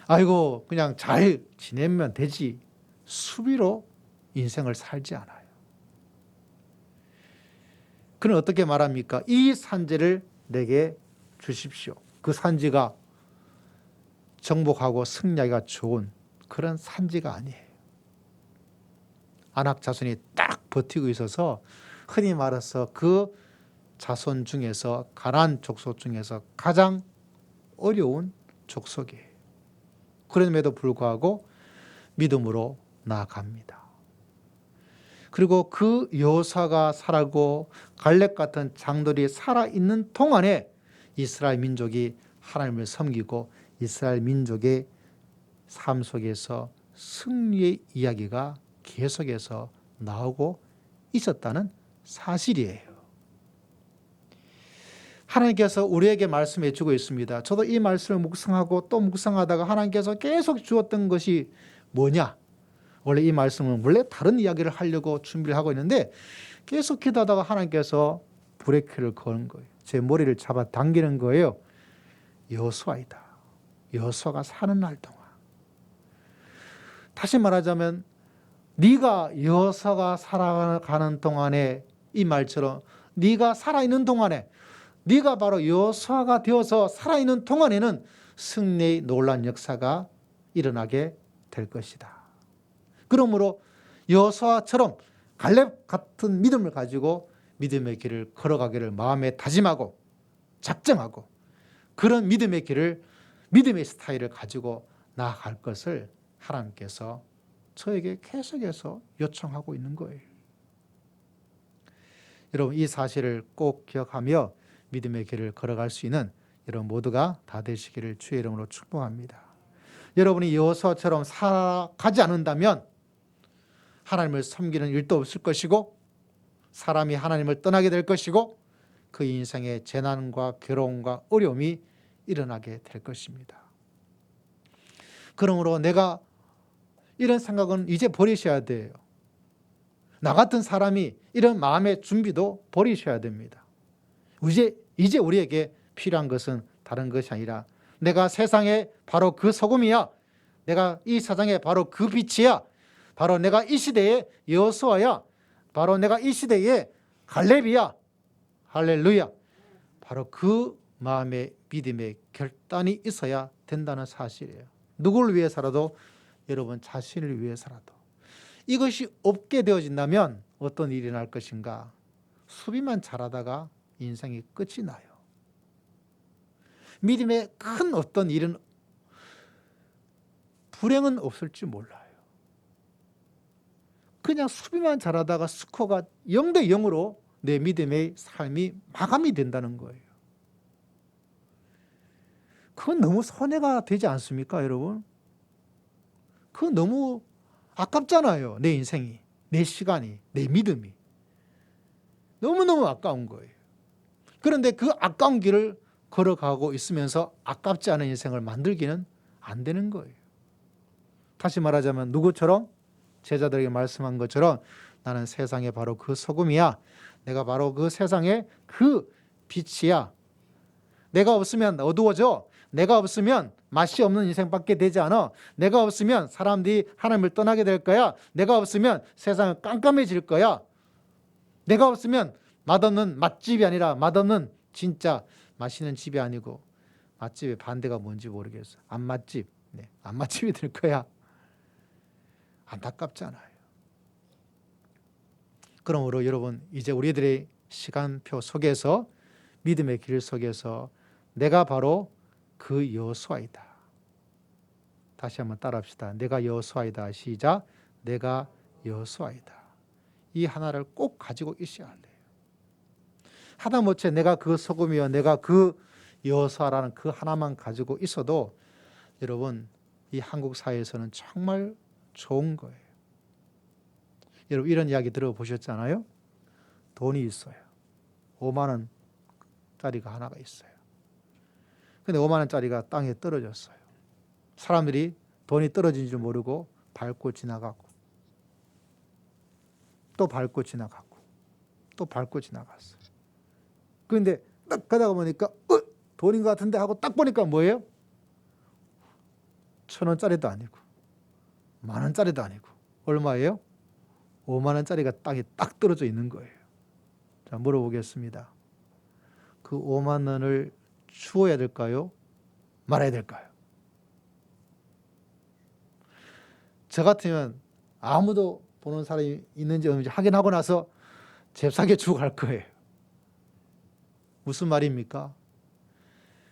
아이고 그냥 잘 지내면 되지 수비로 인생을 살지 않아요. 그는 어떻게 말합니까? 이 산지를 내게 주십시오. 그 산지가 정복하고 승리하기가 좋은 그런 산지가 아니에요. 아낙 자손이 딱 버티고 있어서 흔히 말해서 그 자손 중에서 가나안 족속 중에서 가장 어려운 족속이에요. 그럼에도 불구하고 믿음으로 나아갑니다. 그리고 그 여호수아가 살아고 갈렙 같은 장들이 살아있는 동안에 이스라엘 민족이 하나님을 섬기고 이스라엘 민족의 삶 속에서 승리의 이야기가 계속해서 나오고 있었다는 사실이에요. 하나님께서 우리에게 말씀해 주고 있습니다. 저도 이 말씀을 묵상하고 또 묵상하다가 하나님께서 계속 주었던 것이 뭐냐? 원래 이 말씀은 원래 다른 이야기를 하려고 준비를 하고 있는데 계속 기도하다가 하나님께서 브레이크를 거는 거예요. 제 머리를 잡아 당기는 거예요. 여호수아이다. 여호수아가 사는 날 동안. 다시 말하자면 네가 여호수아가 살아가는 동안에 이 말처럼 네가 살아있는 동안에 네가 바로 여호수아가 되어서 살아있는 동안에는 승리의 놀라운 역사가 일어나게 될 것이다. 그러므로 여호수아처럼 갈렙 같은 믿음을 가지고 믿음의 길을 걸어가기를 마음에 다짐하고 작정하고 그런 믿음의 길을 믿음의 스타일을 가지고 나아갈 것을 하나님께서 저에게 계속해서 요청하고 있는 거예요. 여러분 이 사실을 꼭 기억하며 믿음의 길을 걸어갈 수 있는 여러분 모두가 다 되시기를 주의 이름으로 축복합니다. 여러분이 여호수아처럼 살아가지 않는다면 하나님을 섬기는 일도 없을 것이고 사람이 하나님을 떠나게 될 것이고 그 인생에 재난과 괴로움과 어려움이 일어나게 될 것입니다. 그러므로 내가 이런 생각은 이제 버리셔야 돼요. 나 같은 사람이 이런 마음의 준비도 버리셔야 됩니다. 이제 우리에게 필요한 것은 다른 것이 아니라 내가 세상에 바로 그 소금이야. 내가 이 세상에 바로 그 빛이야. 바로 내가 이 시대의 여호수아야. 바로 내가 이 시대의 갈렙이야. 할렐루야. 바로 그 마음의 믿음의 결단이 있어야 된다는 사실이에요. 누구를 위해서라도 여러분 자신을 위해서라도 이것이 없게 되어진다면 어떤 일이 날 것인가? 수비만 잘하다가 인생이 끝이 나요. 믿음의 큰 어떤 일은 불행은 없을지 몰라요. 그냥 수비만 잘하다가 스코어가 0대 0으로 내 믿음의 삶이 마감이 된다는 거예요. 그건 너무 손해가 되지 않습니까, 여러분? 그건 너무 아깝잖아요. 내 인생이, 내 시간이, 내 믿음이. 너무너무 아까운 거예요. 그런데 그 아까운 길을 걸어가고 있으면서 아깝지 않은 인생을 만들기는 안 되는 거예요. 다시 말하자면 누구처럼? 제자들에게 말씀한 것처럼 나는 세상에 바로 그 소금이야. 내가 바로 그 세상의 그 빛이야. 내가 없으면 어두워져. 내가 없으면 맛이 없는 인생밖에 되지 않아. 내가 없으면 사람들이 하나님을 떠나게 될 거야. 내가 없으면 세상은 깜깜해질 거야. 내가 없으면 맛없는 맛집이 아니라 맛없는 진짜 맛있는 집이 아니고 맛집의 반대가 뭔지 모르겠어. 안 맛집. 네, 안 맛집이 될 거야. 안타깝잖아요. 그러므로 여러분, 이제 우리들의 시간표 속에서, 믿음의 길 속에서 내가 바로 그 여호수아이다. 다시 한번 따라합시다. 내가 여호수아이다. 시작. 내가 여호수아이다. 이 하나를 꼭 가지고 있어야 할래요. 하다못해 내가 그 소금이요, 내가 그 여호수아라는 그 하나만 가지고 있어도 여러분, 이 한국 사회에서는 정말 좋은 거예요. 여러분, 이런 이야기 들어보셨잖아요. 돈이 있어요. 5만 원짜리가 하나가 있어요. 근데 5만 원짜리가 땅에 떨어졌어요. 사람들이 돈이 떨어진 줄 모르고 밟고 지나가고, 또 밟고 지나가고, 또 밟고 지나갔어요. 그런데 딱 가다가 보니까 돈인 것 같은데 하고 딱 보니까 뭐예요? 1,000원짜리도 아니고 10,000원짜리도 아니고 얼마예요? 5만 원짜리가 땅에 딱 떨어져 있는 거예요. 자, 물어보겠습니다. 그 5만 원을 주어야 될까요? 말아야 될까요? 저 같으면 아무도 보는 사람이 있는지 없는지 확인하고 나서 잽싸게 주고 갈 거예요. 무슨 말입니까?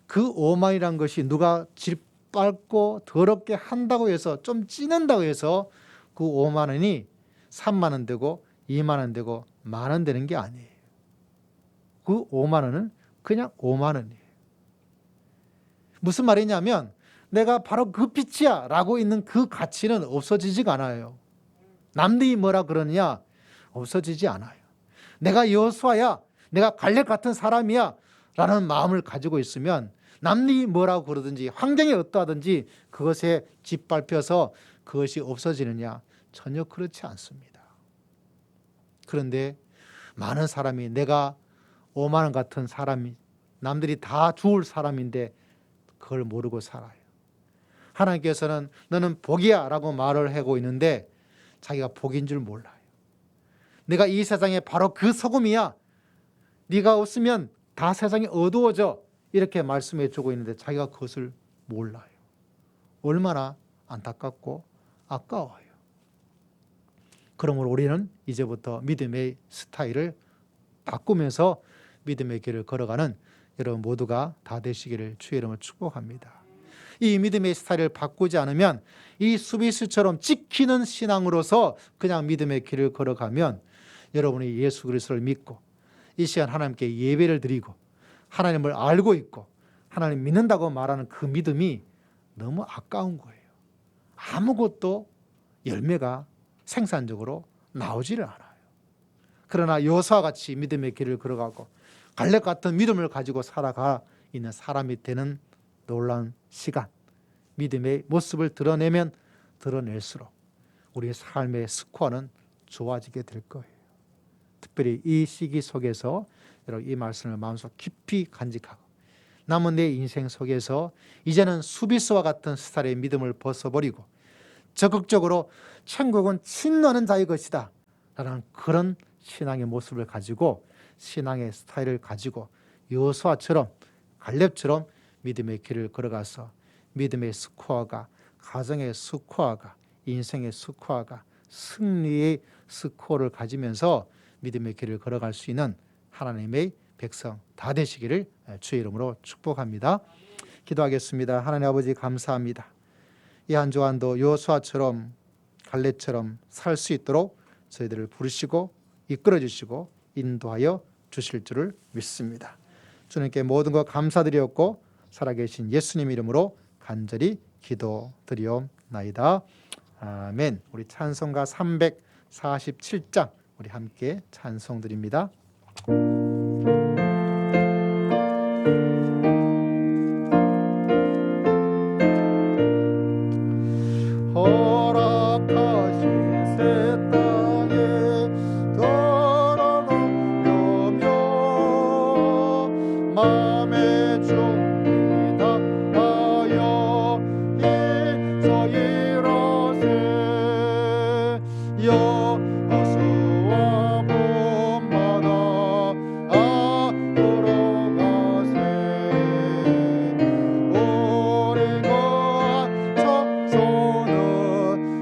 그 5만이란 것이 누가 짓밟고 더럽게 한다고 해서, 좀 찌는다고 해서 그 5만 원이 3만 원 되고 2만 원 되고 10,000원 되는 게 아니에요. 그 5만 원은 그냥 5만 원이에요. 무슨 말이냐면 내가 바로 그 빛이야 라고 있는 그 가치는 없어지지가 않아요. 남들이 뭐라 그러느냐? 없어지지 않아요. 내가 여호수아야, 내가 갈렙 같은 사람이야 라는 마음을 가지고 있으면 남들이 뭐라고 그러든지 환경이 어떠하든지 그것에 짓밟혀서 그것이 없어지느냐? 전혀 그렇지 않습니다. 그런데 많은 사람이 내가 5만 원 같은 사람이, 남들이 다 주울 사람인데 그걸 모르고 살아요. 하나님께서는 너는 복이야 라고 말을 하고 있는데 자기가 복인 줄 몰라요. 내가 이 세상에 바로 그 소금이야. 네가 없으면 다 세상이 어두워져. 이렇게 말씀해 주고 있는데 자기가 그것을 몰라요. 얼마나 안타깝고 아까워요. 그러므로 우리는 이제부터 믿음의 스타일을 바꾸면서 믿음의 길을 걸어가는 여러분 모두가 다 되시기를 주의 이름으로 축복합니다. 이 믿음의 스타일을 바꾸지 않으면 이 수비수처럼 지키는 신앙으로서 그냥 믿음의 길을 걸어가면 여러분이 예수 그리스도를 믿고 이 시간 하나님께 예배를 드리고 하나님을 알고 있고 하나님 믿는다고 말하는 그 믿음이 너무 아까운 거예요. 아무것도 열매가 생산적으로 나오지를 않아요. 그러나 여호수아와 같이 믿음의 길을 걸어가고 갈렙 같은 믿음을 가지고 살아가 있는 사람이 되는 놀라운 시간, 믿음의 모습을 드러내면 드러낼수록 우리의 삶의 스코어는 좋아지게 될 거예요. 특별히 이 시기 속에서 여러분 이 말씀을 마음속 깊이 간직하고 남은 내 인생 속에서 이제는 수비수와 같은 스타일의 믿음을 벗어버리고 적극적으로 천국은 친노하는 자의 것이다 라는 그런 신앙의 모습을 가지고 신앙의 스타일을 가지고 여호수아처럼 갈렙처럼 믿음의 길을 걸어가서 믿음의 스코어가, 가정의 스코어가, 인생의 스코어가 승리의 스코어를 가지면서 믿음의 길을 걸어갈 수 있는 하나님의 백성 다 되시기를 주의 이름으로 축복합니다. 기도하겠습니다. 하나님 아버지 감사합니다. 이 한 주간도 여호수아처럼 갈렙처럼 살 수 있도록 저희들을 부르시고 이끌어 주시고 인도하여 주실 줄을 믿습니다. 주님께 모든 것 감사드리었고 살아계신 예수님 이름으로 간절히 기도드리옵나이다. 아멘. 우리 찬송가 347장 우리 함께 찬송드립니다. 허락하신 새 땅에 들어가려면 마음의 준비 다하여 힘써 일하세. 여호수아 본받아 앞으로 가세. 우리가 청소는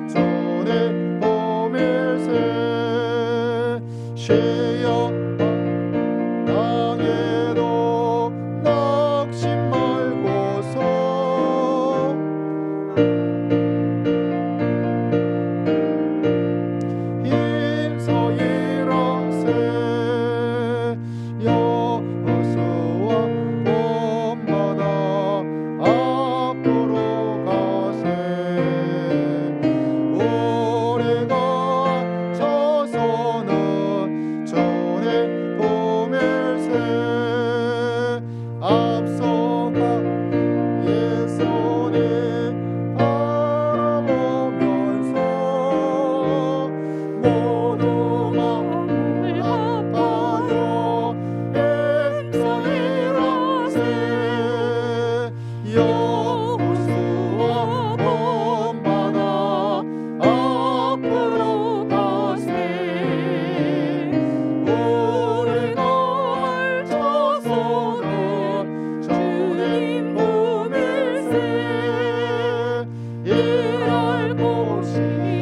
주님 보밀세. 시험 당해도 낙심 말고서 힘써 일하세. 여호수아 본받아 앞으로 가세. 우리가 서서는 주님 보밀세. 앞서가 예수님 바라보면서 모두 마음을 합하여 힘써 일하세. 여호수아 본받아 앞으로 가세. 우리가 서서는 주님 보밀세. 일할 곳이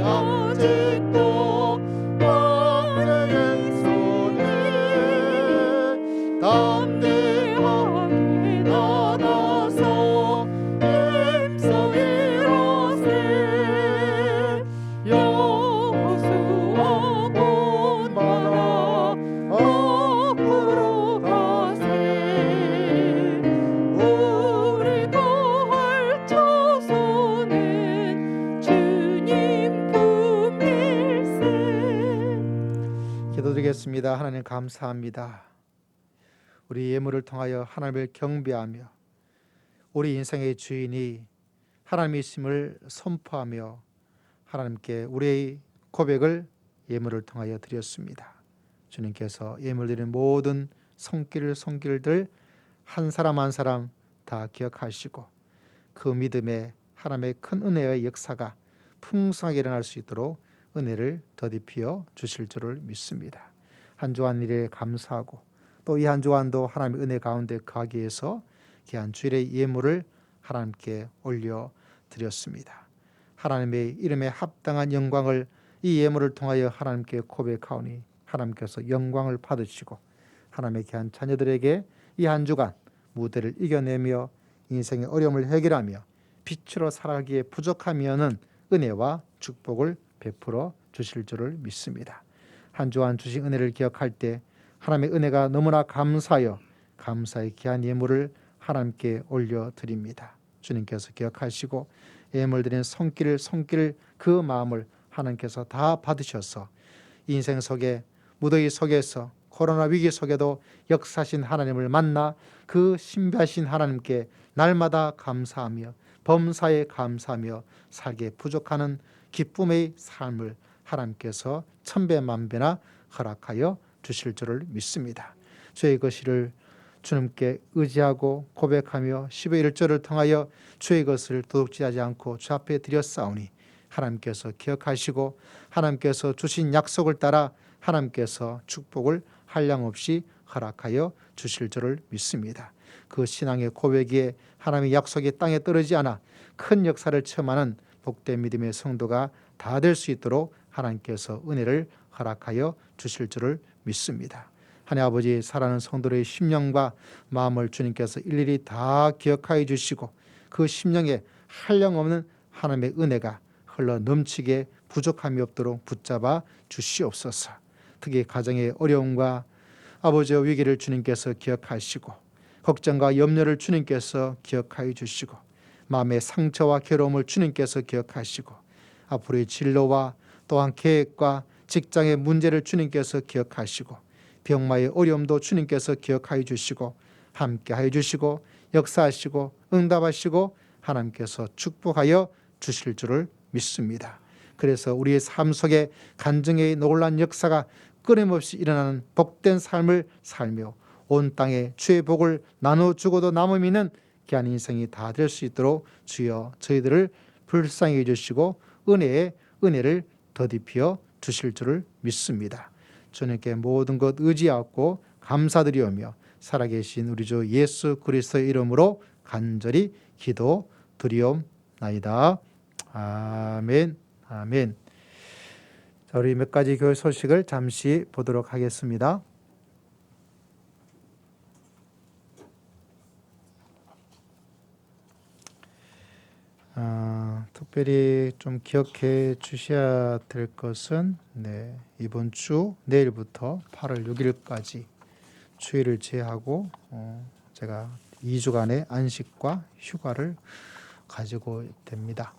아직도 많은 손에 담대하게 나가서 힘써 일하세. 여호수아 본받아 앞으로 가세. 우리가 헐쳐서는 주님 품일세. 기도드리겠습니다. 하나님 감사합니다. 우리 예물을 통하여 하나님을 경배하며 우리 인생의 주인이 하나님이심을 선포하며 하나님께 우리의 고백을 예물을 통하여 드렸습니다. 주님께서 예물 드리는 모든 손길들 한 사람 한 사람 다 기억하시고 그 믿음에 하나님의 큰 은혜의 역사가 풍성하게 일어날 수 있도록 은혜를 더디피어 주실 줄을 믿습니다. 한 주한 일에 감사하고 또 이 한 주간도 하나님의 은혜 가운데 거하기 위해서 귀한 주일의 예물을 하나님께 올려드렸습니다. 하나님의 이름에 합당한 영광을 이 예물을 통하여 하나님께 고백하오니 하나님께서 영광을 받으시고 하나님의 귀한 자녀들에게 이 한 주간 무대를 이겨내며 인생의 어려움을 해결하며 빛으로 살아가기에 부족하면은 은혜와 축복을 베풀어 주실 줄을 믿습니다. 한 주간 주신 은혜를 기억할 때 하나님의 은혜가 너무나 감사하여 감사의 귀한 예물을 하나님께 올려드립니다. 주님께서 기억하시고 예물 드리는 손길 그 마음을 하나님께서 다 받으셔서 인생 속에 무더위 속에서 코로나 위기 속에도 역사하신 하나님을 만나 그 신비하신 하나님께 날마다 감사하며 범사에 감사하며 살기에 부족하는 기쁨의 삶을 하나님께서 천배 만배나 허락하여 주실 줄을 믿습니다. 저희 것을 주님께 의지하고 고백하며 10의 1절을 통하여 주의 것을 도둑질하지 않고 주 앞에 드렸사오니 하나님께서 기억하시고 하나님께서 주신 약속을 따라 하나님께서 축복을 한량없이 허락하여 주실 줄을 믿습니다. 그 신앙의 고백에 하나님의 약속이 땅에 떨어지지 않아 큰 역사를 체험하는 복된 믿음의 성도가 다 될 수 있도록 하나님께서 은혜를 허락하여 주실 줄을 믿습니다. 하나님 아버지, 살아가는 성도의 심령과 마음을 주님께서 일일이 다 기억하여 주시고 그 심령에 한량없는 하나님의 은혜가 흘러 넘치게 부족함이 없도록 붙잡아 주시옵소서. 특히 가정의 어려움과 아버지의 위기를 주님께서 기억하시고 걱정과 염려를 주님께서 기억하여 주시고 마음의 상처와 괴로움을 주님께서 기억하시고 앞으로의 진로와 또한 계획과 직장의 문제를 주님께서 기억하시고 병마의 어려움도 주님께서 기억하여 주시고 함께하여 주시고 역사하시고 응답하시고 하나님께서 축복하여 주실 줄을 믿습니다. 그래서 우리의 삶 속에 간증의 놀라운 역사가 끊임없이 일어나는 복된 삶을 살며 온 땅에 주의 복을 나눠주고도 남음 있는 귀한 인생이 다 될 수 있도록 주여 저희들을 불쌍히 해주시고 은혜를 더디피어 주실 줄을 믿습니다. 주님께 모든 것 의지하고 감사드리오며 살아계신 우리 주 예수 그리스도의 이름으로 간절히 기도드리옵나이다. 아멘. 아멘. 자, 우리 몇 가지 교회 소식을 잠시 보도록 하겠습니다. 특별히 좀 기억해 주셔야 될 것은 이번 주 내일부터 8월 6일까지 주일을 제하고 제가 2주간의 안식과 휴가를 가지고 됩니다.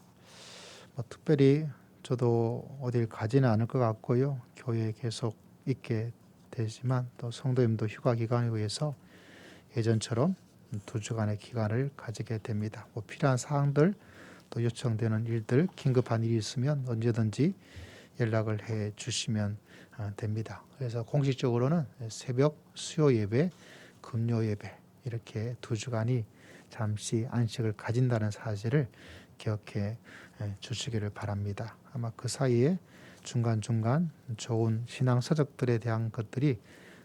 특별히 저도 어딜 가지는 않을 것 같고요. 교회에 계속 있게 되지만 또 성도님도 휴가 기간에 의해서 예전처럼 2주간의 기간을 가지게 됩니다. 필요한 사항들 또 요청되는 일들, 긴급한 일이 있으면 언제든지 연락을 해 주시면 됩니다. 그래서 공식적으로는 새벽 수요 예배, 금요 예배 이렇게 2주간이 잠시 안식을 가진다는 사실을 기억해 주시기를 바랍니다. 아마 그 사이에 중간중간 좋은 신앙 서적들에 대한 것들이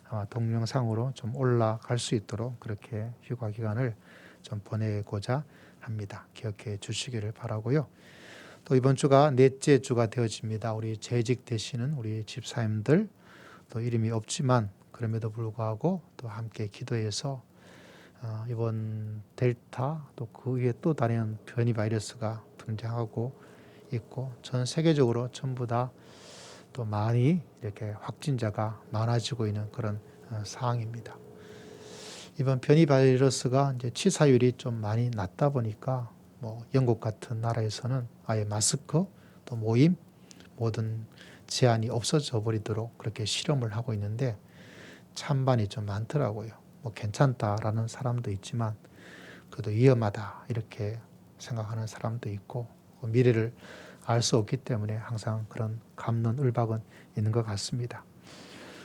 아마 동영상으로 좀 올라갈 수 있도록 그렇게 휴가 기간을 좀 보내고자 합니다. 기억해 주시기를 바라고요. 또 이번 주가 넷째 주가 되어집니다. 우리 재직 되시는 우리 집사님들 또 이름이 없지만 그럼에도 불구하고 또 함께 기도해서 이번 델타 또 그 위에 또 다른 변이 바이러스가 등장하고 있고 전 세계적으로 전부 다 또 많이 이렇게 확진자가 많아지고 있는 그런 상황입니다. 이번 변이 바이러스가 이제 치사율이 좀 많이 낮다 보니까 영국 같은 나라에서는 아예 마스크 또 모임 모든 제한이 없어져 버리도록 그렇게 실험을 하고 있는데 찬반이 좀 많더라고요. 괜찮다라는 사람도 있지만 그래도 위험하다 이렇게 생각하는 사람도 있고 미래를 알 수 없기 때문에 항상 그런 갑론을박은 있는 것 같습니다.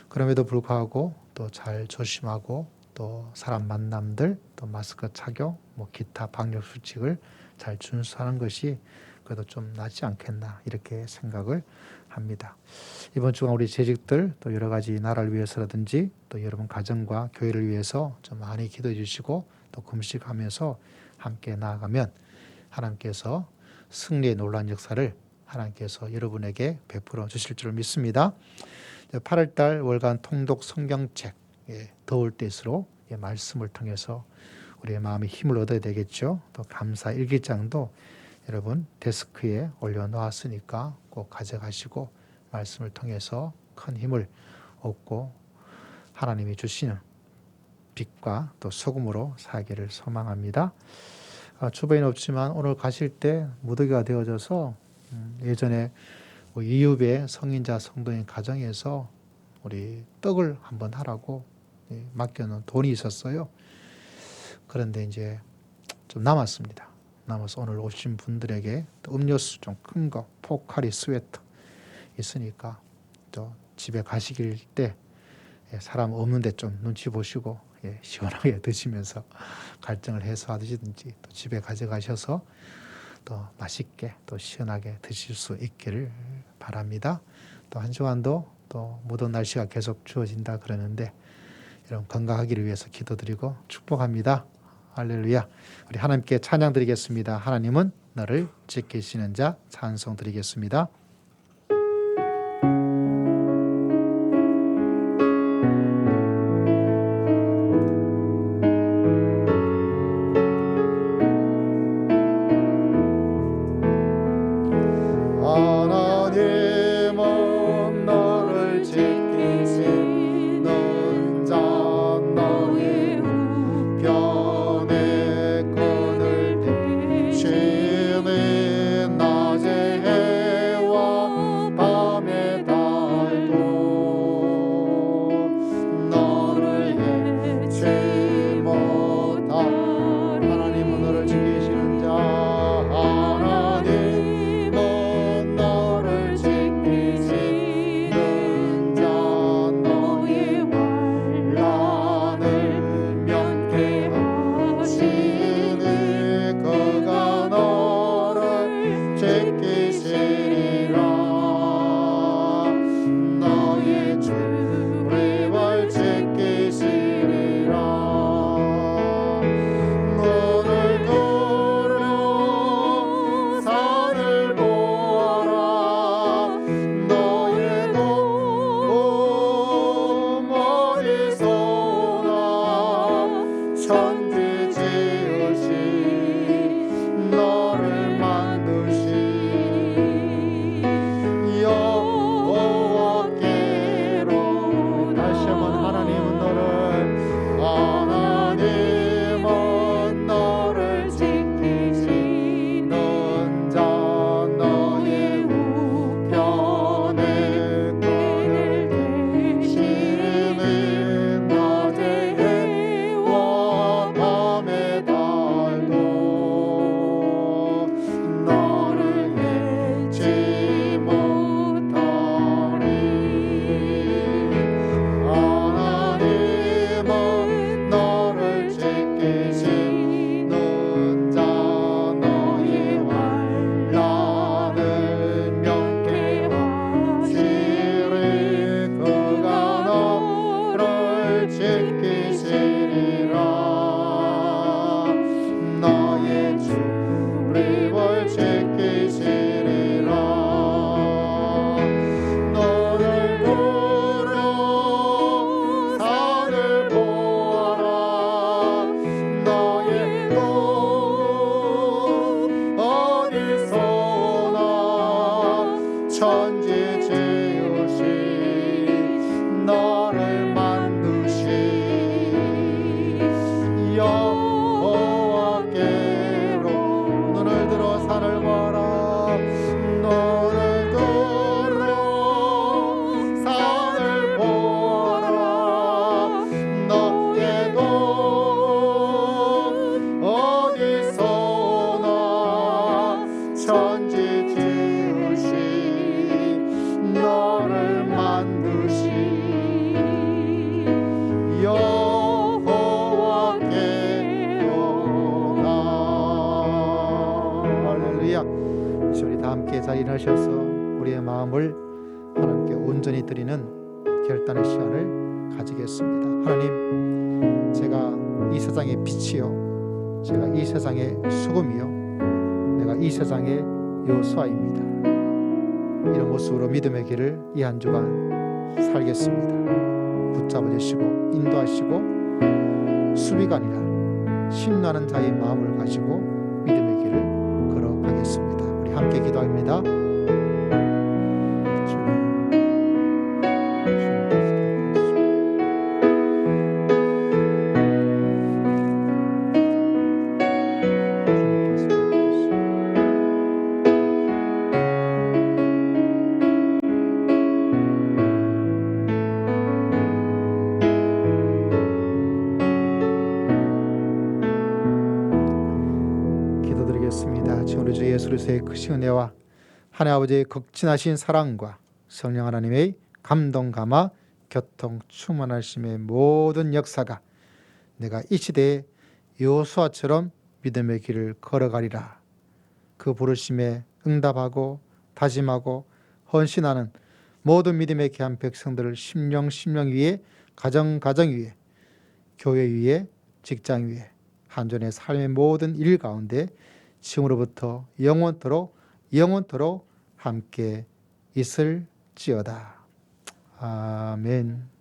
그럼에도 불구하고 또 잘 조심하고 또 사람 만남들 또 마스크 착용 기타 방역 수칙을 잘 준수하는 것이 그래도 좀 낫지 않겠나 이렇게 생각을 합니다. 이번 주간 우리 재직들 또 여러 가지 나라를 위해서라든지 또 여러분 가정과 교회를 위해서 좀 많이 기도해 주시고 또 금식하면서 함께 나아가면 하나님께서 승리의 놀라운 역사를 하나님께서 여러분에게 베풀어 주실 줄 믿습니다. 8월달 월간 통독 성경책 더울 때일수록 말씀을 통해서 우리의 마음에 힘을 얻어야 되겠죠. 또 감사 일기장도 여러분 데스크에 올려놓았으니까 꼭 가져가시고 말씀을 통해서 큰 힘을 얻고 하나님이 주시는 빛과 또 소금으로 살기를 소망합니다. 주변에 없지만 오늘 가실 때 무더기가 되어져서 예전에 이웃의 성인자 성도인 가정에서 우리 떡을 한번 하라고 맡겨놓은 돈이 있었어요. 그런데 이제 좀 남았습니다. 남아서 오늘 오신 분들에게 또 음료수 좀 큰 거, 포카리 스웨터 있으니까 또 집에 가시길 때 사람 없는데 좀 눈치 보시고 시원하게 드시면서 갈증을 해소하시든지 또 집에 가져가셔서 또 맛있게 또 시원하게 드실 수 있기를 바랍니다. 또 한 주간도 또 무더운 날씨가 계속 추워진다 그러는데 여러분 건강하기를 위해서 기도드리고 축복합니다. 할렐루야. 우리 하나님께 찬양 드리겠습니다. 하나님은 너를 지키시는 자 찬송 드리겠습니다. 너를 지키시리라. 너를 보러 산을 보아라. 너의 돈 어디서나 천지 지으신 너를 만드신 여호와께로 눈을 들어 산을 보아라. 눈을 들어 산을 보아라. 너의 돈 어디서나 천지 지으신 너를 만드신 여호와께로다. 할렐루야. 이제 우리 다 함께 자리에 일어나셔서 우리의 마음을 하나님께 온전히 드리는 결단의 시간을 가지겠습니다. 하나님, 제가 이 세상의 빛이요, 제가 이 세상의 소금이요, 내가 이 세상의 요소아입니다. 이런 모습으로 믿음의 길을 이 한 주간 살겠습니다. 붙잡아 주시고 인도하시고 수비가 아니라 심란한 자의 마음을 가지고 믿음의 길을 걸어가겠습니다. 우리 함께 기도합니다. 지금 우리 주 예수 그리스도의 크신 은혜와 하나님 아버지의 극진하신 사랑과 성령 하나님의 감동 감화 교통 충만하심의 모든 역사가 내가 이 시대의 여호수아처럼 믿음의 길을 걸어가리라, 그 부르심에 응답하고 다짐하고 헌신하는 모든 믿음의 귀한 백성들을 심령 위에, 가정 위에, 교회 위에, 직장 위에, 한전의 삶의 모든 일 가운데 지금으로부터 영원토록 함께 있을지어다. 아멘.